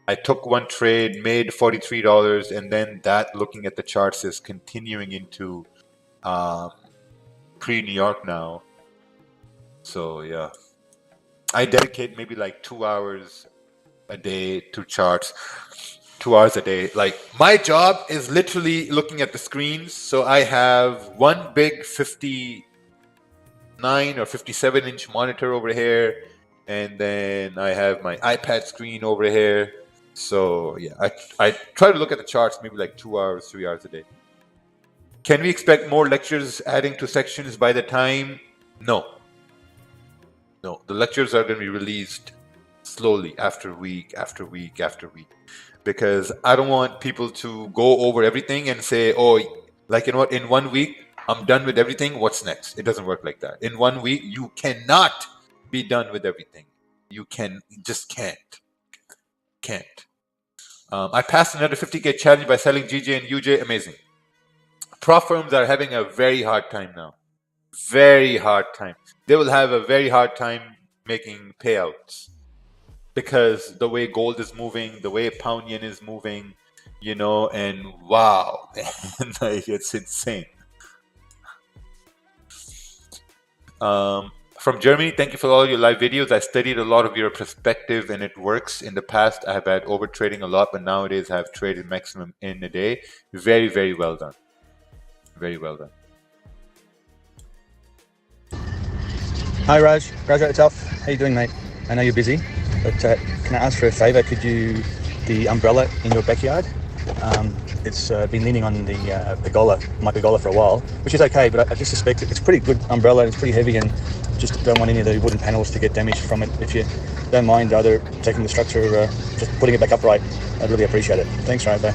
I took one trade, made $43, and then that looking at the charts is continuing into pre-New York now. So yeah, I dedicate maybe like 2 hours a day to charts. 2 hours a day. Like my job is literally looking at the screens. So I have one big 59 or 57-inch monitor over here, and then I have my iPad screen over here. So yeah, I try to look at the charts maybe like 2 hours, 3 hours a day. Can we expect more lectures adding to sections by the time? No. No, the lectures are going to be released slowly after week after week after week, because I don't want people to go over everything and say, oh, like, you know what, in 1 week, I'm done with everything. What's next? It doesn't work like that. In 1 week, you cannot be done with everything. You just can't. I passed another 50K challenge by selling GJ and UJ. Amazing. Prop firms are having a very hard time now. Very hard time. They will have a very hard time making payouts because the way gold is moving, the way pound yen is moving, and wow, like it's insane. From Germany, thank you for all your live videos. I studied a lot of your perspective and it works. In the past, I have had over trading a lot, but nowadays I have traded maximum in a day. Very, very well done. Very well done. Hi Raj, Raj Tough. How you doing, mate? I know you're busy, but can I ask for a favour? Could you, the umbrella in your backyard, it's been leaning on the pergola, my pergola for a while, which is okay, but I just suspect it's a pretty good umbrella, it's pretty heavy, and just don't want any of the wooden panels to get damaged from it. If you don't mind either taking the structure, just putting it back upright, I'd really appreciate it. Thanks, Raj.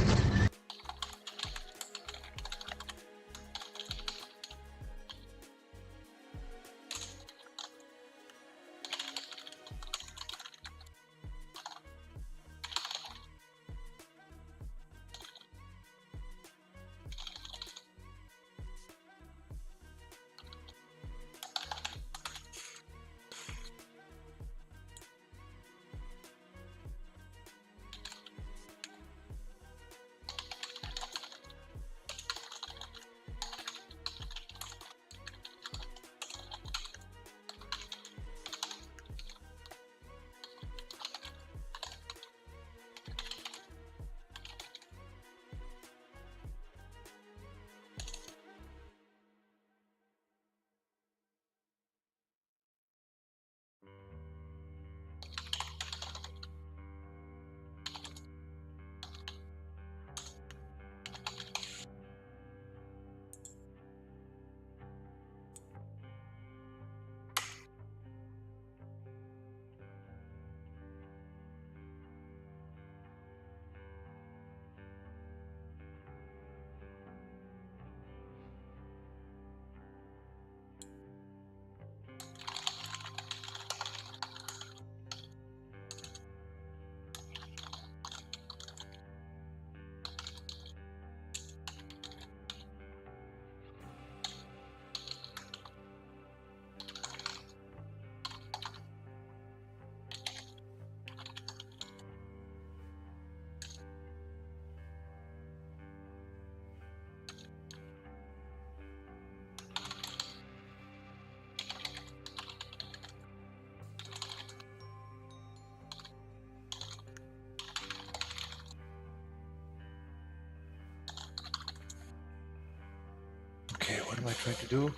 Okay, what am I trying to do?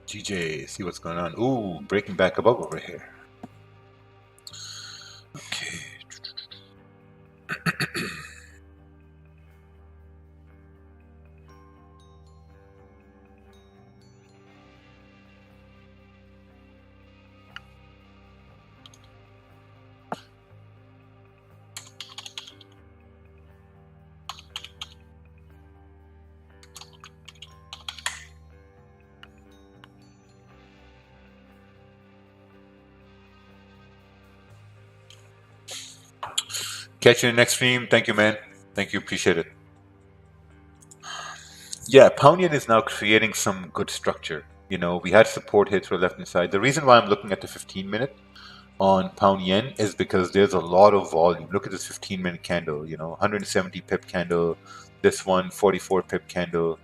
GJ, see what's going on. Ooh, breaking back above over here. Okay. Catch you in the next stream. Thank you, man. Thank you. Appreciate it. Yeah, Pound Yen is now creating some good structure. You know, we had support hits for the left hand side. The reason why I'm looking at the 15-minute on Pound Yen is because there's a lot of volume. Look at this 15-minute candle, you know, 170 pip candle, this one 44 pip candle.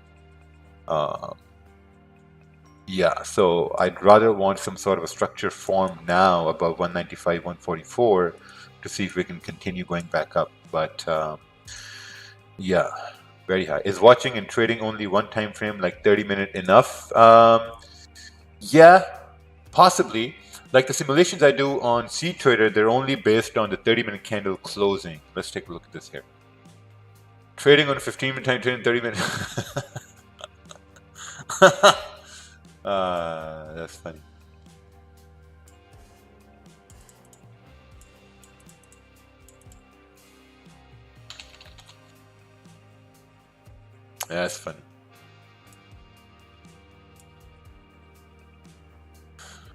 Yeah, so I'd rather want some sort of a structure form now above 195, 144 to see if we can continue going back up. But yeah, very high. Is watching and trading only one time frame, like 30-minute, enough? Yeah, possibly. Like the simulations I do on CTrader, they're only based on the 30-minute candle closing. Let's take a look at this here. Trading on a 15-minute time, trading 30-minute. That's funny. That's funny.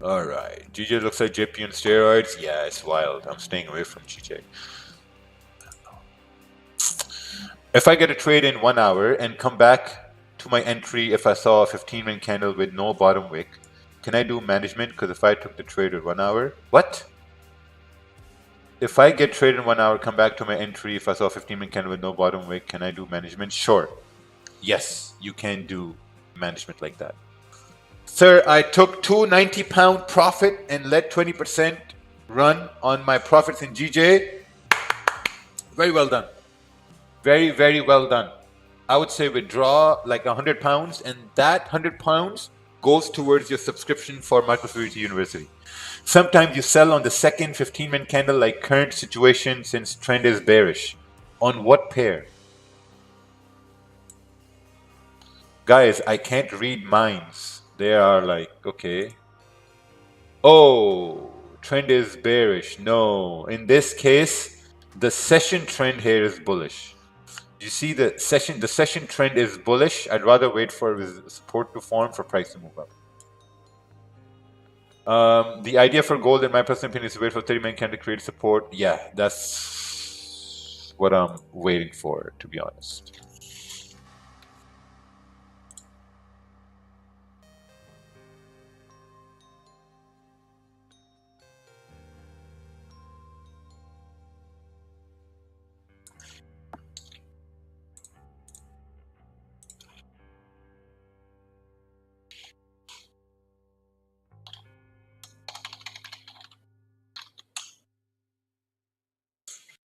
All right. GJ looks like JP on steroids. Yeah, it's wild. I'm staying away from GJ. If I get a trade in 1 hour and come back to my entry, if I saw a 15-minute candle with no bottom wick, can I do management? Because if I took the trade in 1 hour, what? If I get traded in 1 hour, come back to my entry, if I saw a 15-minute candle with no bottom wick, can I do management? Sure. Yes, you can do management like that. Sir, I took two 90-pound profit and let 20% run on my profits in GJ. Very well done. Very, very well done. I would say withdraw like 100 pounds, and that 100 pounds goes towards your subscription for MicroFluidity University. Sometimes you sell on the second 15-minute candle, like current situation, since trend is bearish. On what pair? Guys, I can't read minds. They are like, okay. Oh, trend is bearish. No, in this case, the session trend here is bullish. You see the session trend is bullish. I'd rather wait for support to form for price to move up. The idea for gold, in my personal opinion, is to wait for 30-minute candle to create support. Yeah, that's what I'm waiting for, to be honest.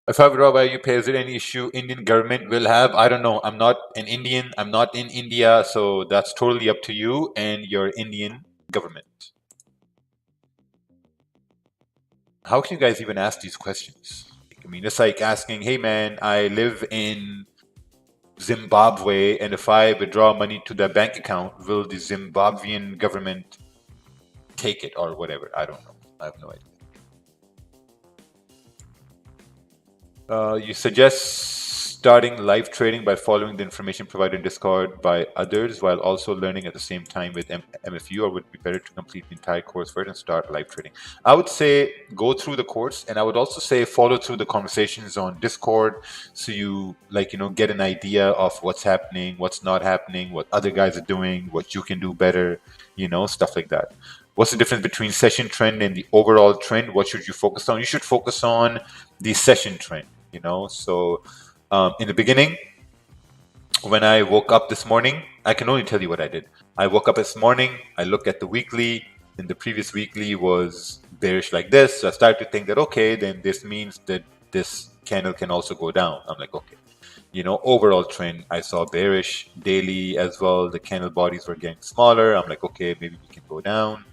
If I withdraw by UPay, is there any issue Indian government will have? I don't know. I'm not an Indian. I'm not in India. So that's totally up to you and your Indian government. How can you guys even ask these questions? I mean, it's like asking, hey man, I live in Zimbabwe, and if I withdraw money to their bank account, will the Zimbabwean government take it or whatever? I don't know. I have no idea. You suggest starting live trading by following the information provided in Discord by others while also learning at the same time with MFU, or would it be better to complete the entire course first and start live trading? I would say go through the course, and I would also say follow through the conversations on Discord, so you get an idea of what's happening, what's not happening, what other guys are doing, what you can do better, stuff like that. What's the difference between session trend and the overall trend? What should you focus on? You should focus on the session trend. So in the beginning, when I woke up this morning, I can only tell you what I did. I woke up this morning, I looked at the weekly, and the previous weekly was bearish like this. So I started to think that, okay, then this means that this candle can also go down. I'm like, okay. Overall trend, I saw bearish daily as well. The candle bodies were getting smaller. I'm like, okay, maybe we can go down.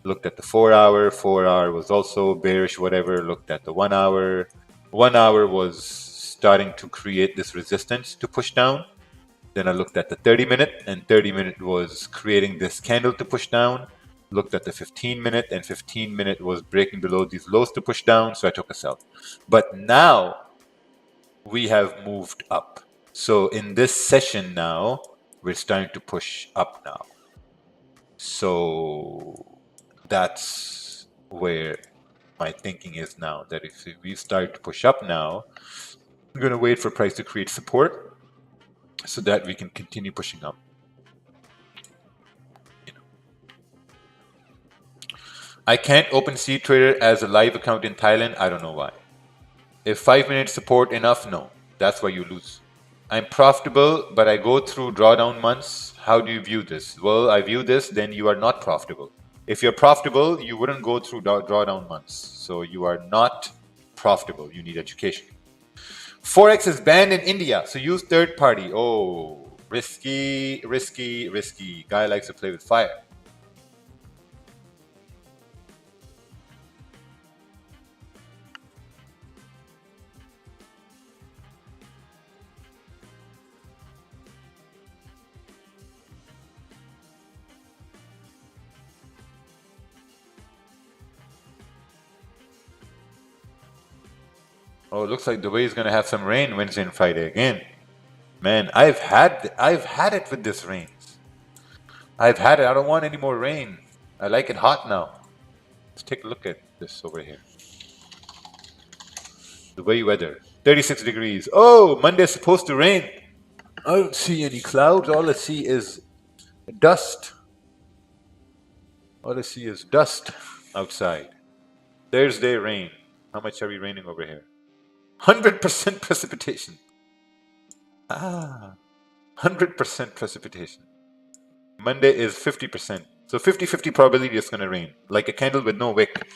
Looked at the 4 hour. 4 hour was also bearish, whatever. Looked at the 1 hour. 1 hour was starting to create this resistance to push down. Then I looked at the 30-minute, and 30-minute was creating this candle to push down. Looked at the 15-minute, and 15-minute was breaking below these lows to push down, so I took a sell. But now we have moved up. So in this session now, we're starting to push up now. So that's where my thinking is now that if we start to push up now, I'm going to wait for price to create support so that we can continue pushing up. I can't open CTrader as a live account in Thailand. I don't know why. If 5 minutes support enough, no. That's why you lose. I'm profitable, but I go through drawdown months. How do you view this? Well, I view this, then you are not profitable. If you're profitable, you wouldn't go through drawdown months. So you are not profitable. You need education. Forex is banned in India, so use third party. Oh, risky, risky, risky. Guy likes to play with fire. Oh, it looks like Dubai is going to have some rain Wednesday and Friday again. Man, I've had it with this rain. I've had it. I don't want any more rain. I like it hot now. Let's take a look at this over here. Dubai weather, 36 degrees. Oh, Monday's supposed to rain. I don't see any clouds. All I see is dust. All I see is dust outside. Thursday rain. How much are we raining over here? 100% precipitation. 100% precipitation. Monday is 50%. So 50-50 probability it's going to rain. Like a candle with no wick.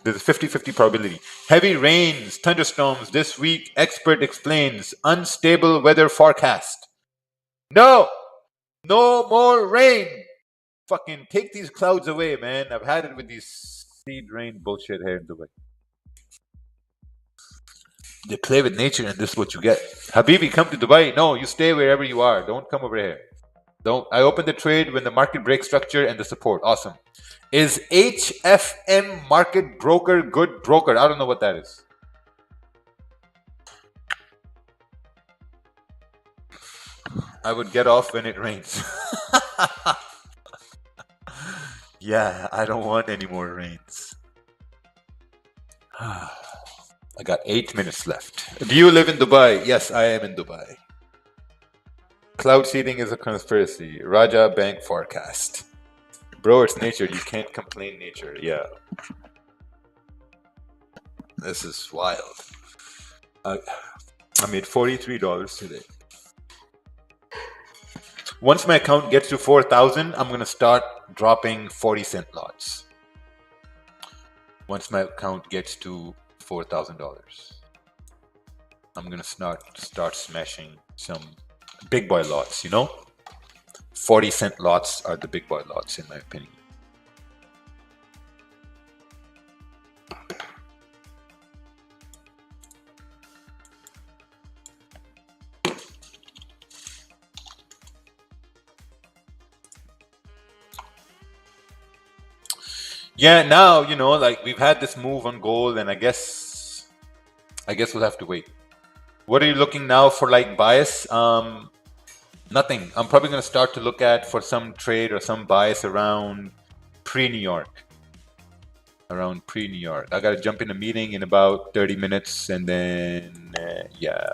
There's a 50-50 probability. Heavy rains, thunderstorms this week. Expert explains. Unstable weather forecast. No! No more rain! Fucking take these clouds away, man. I've had it with these seed rain bullshit here in Dubai. They play with nature and this is what you get. Habibi, come to Dubai. No, you stay wherever you are. Don't come over here. Don't. I opened the trade when the market breaks structure and the support. Awesome. Is HFM market broker good broker? I don't know what that is. I would get off when it rains. Yeah, I don't want any more rains. I got 8 minutes left. Do you live in Dubai? Yes, I am in Dubai. Cloud seeding is a conspiracy. Raja Bank forecast. Bro, it's nature. You can't complain nature. Yeah. This is wild. I made $43 today. Once my account gets to 4,000, I'm going to start dropping 40-cent lots. Once my account gets to $4,000, I'm gonna start smashing some big boy lots. 40-cent lots are the big boy lots in my opinion. Yeah, now, like we've had this move on gold and I guess we'll have to wait. What are you looking now for like bias? Nothing. I'm probably going to start to look at for some trade or some bias around pre-New York. Around pre-New York. I got to jump in a meeting in about 30 minutes and then, yeah,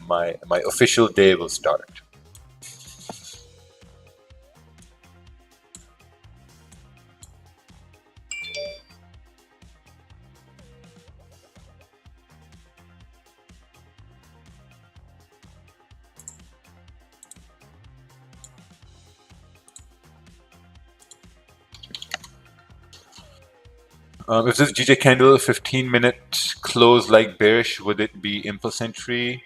my official day will start. If this GJ candle 15-minute close like bearish, would it be impulse entry?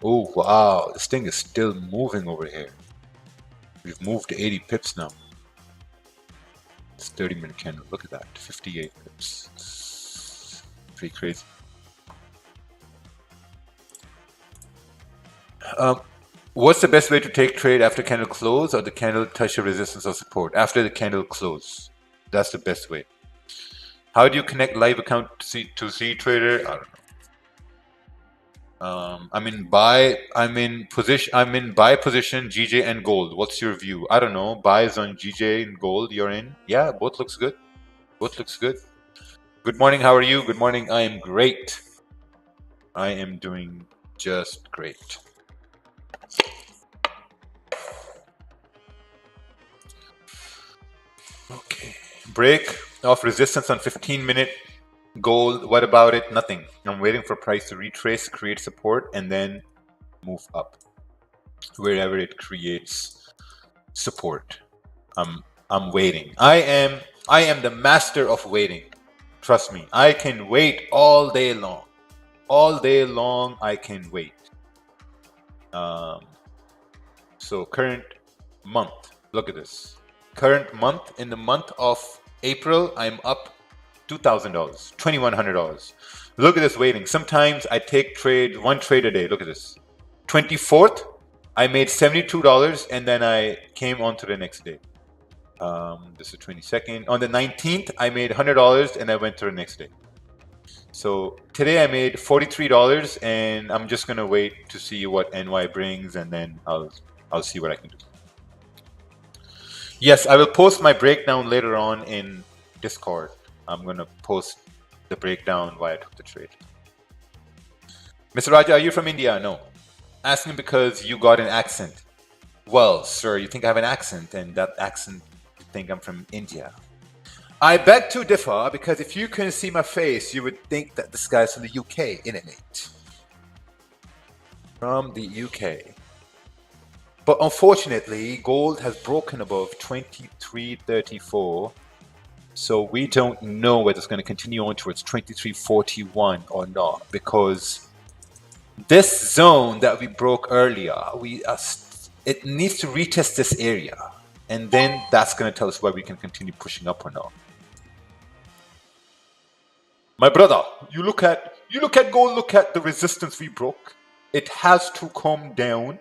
Oh wow, this thing is still moving over here. We've moved to 80 pips now. It's 30-minute candle. Look at that, 58 pips. Pretty crazy. What's the best way to take trade after candle close or the candle touch a resistance or support? After the candle close, that's the best way. How do you connect live account to CTrader? I don't know. I'm in buy position GJ and gold. What's your view? I don't know. Buys on GJ and gold. You're in. Yeah, both looks good. Both looks good. Good morning. How are you? Good morning. I am great. I am doing just great. Okay. Break of resistance on 15-minute gold. What about it? Nothing. I'm waiting for price to retrace, create support, and then move up wherever it creates support. I'm waiting. I am the master of waiting. Trust me. I can wait all day long. All day long I can wait. So current month. Look at this. Current month, in the month of April, I'm up $2,000, $2,100. Look at this waiting. Sometimes I take one trade a day. Look at this. 24th, I made $72, and then I came on to the next day. This is 22nd. On the 19th, I made $100, and I went to the next day. So today I made $43, and I'm just gonna wait to see what NY brings, and then I'll see what I can do. Yes, I will post my breakdown later on in Discord. I'm gonna post the breakdown why I took the trade. Mr. Raja, are you from India? No. Asking because you got an accent. Well, sir, you think I have an accent, and that accent, you think I'm from India. I beg to differ, because if you couldn't see my face, you would think that this guy's from the UK, innit, mate? From the UK. But unfortunately, gold has broken above 2334. So we don't know whether it's going to continue on towards 2341 or not, because this zone that we broke earlier, it needs to retest this area, and then that's going to tell us whether we can continue pushing up or not. My brother, you look at gold, look at the resistance we broke. It has to come down.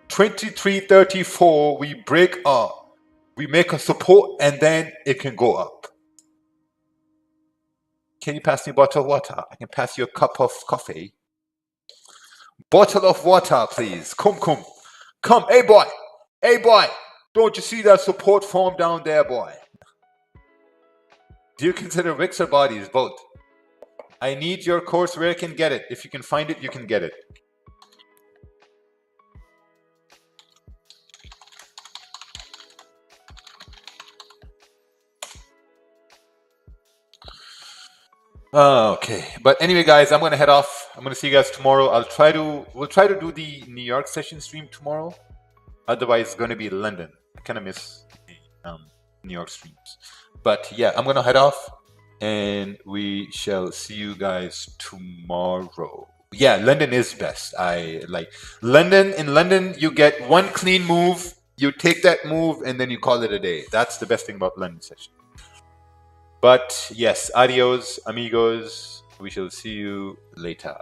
2334, we break up. We make a support, and then it can go up. Can you pass me a bottle of water? I can pass you a cup of coffee. Bottle of water, please. Come. Hey, boy. Don't you see that support form down there, boy? Do you consider wicks or bodies? Both. I need your course where I can get it. If you can find it, you can get it. Okay, but anyway, guys, I'm gonna head off. I'm gonna see you guys tomorrow. We'll try to do the New York session stream tomorrow. Otherwise, it's gonna be London. I kind of miss the New York streams. But yeah, I'm gonna head off, and we shall see you guys tomorrow. Yeah, London is best. I like London. In London, you get one clean move. You take that move, and then you call it a day. That's the best thing about London session. But yes, adios, amigos. We shall see you later.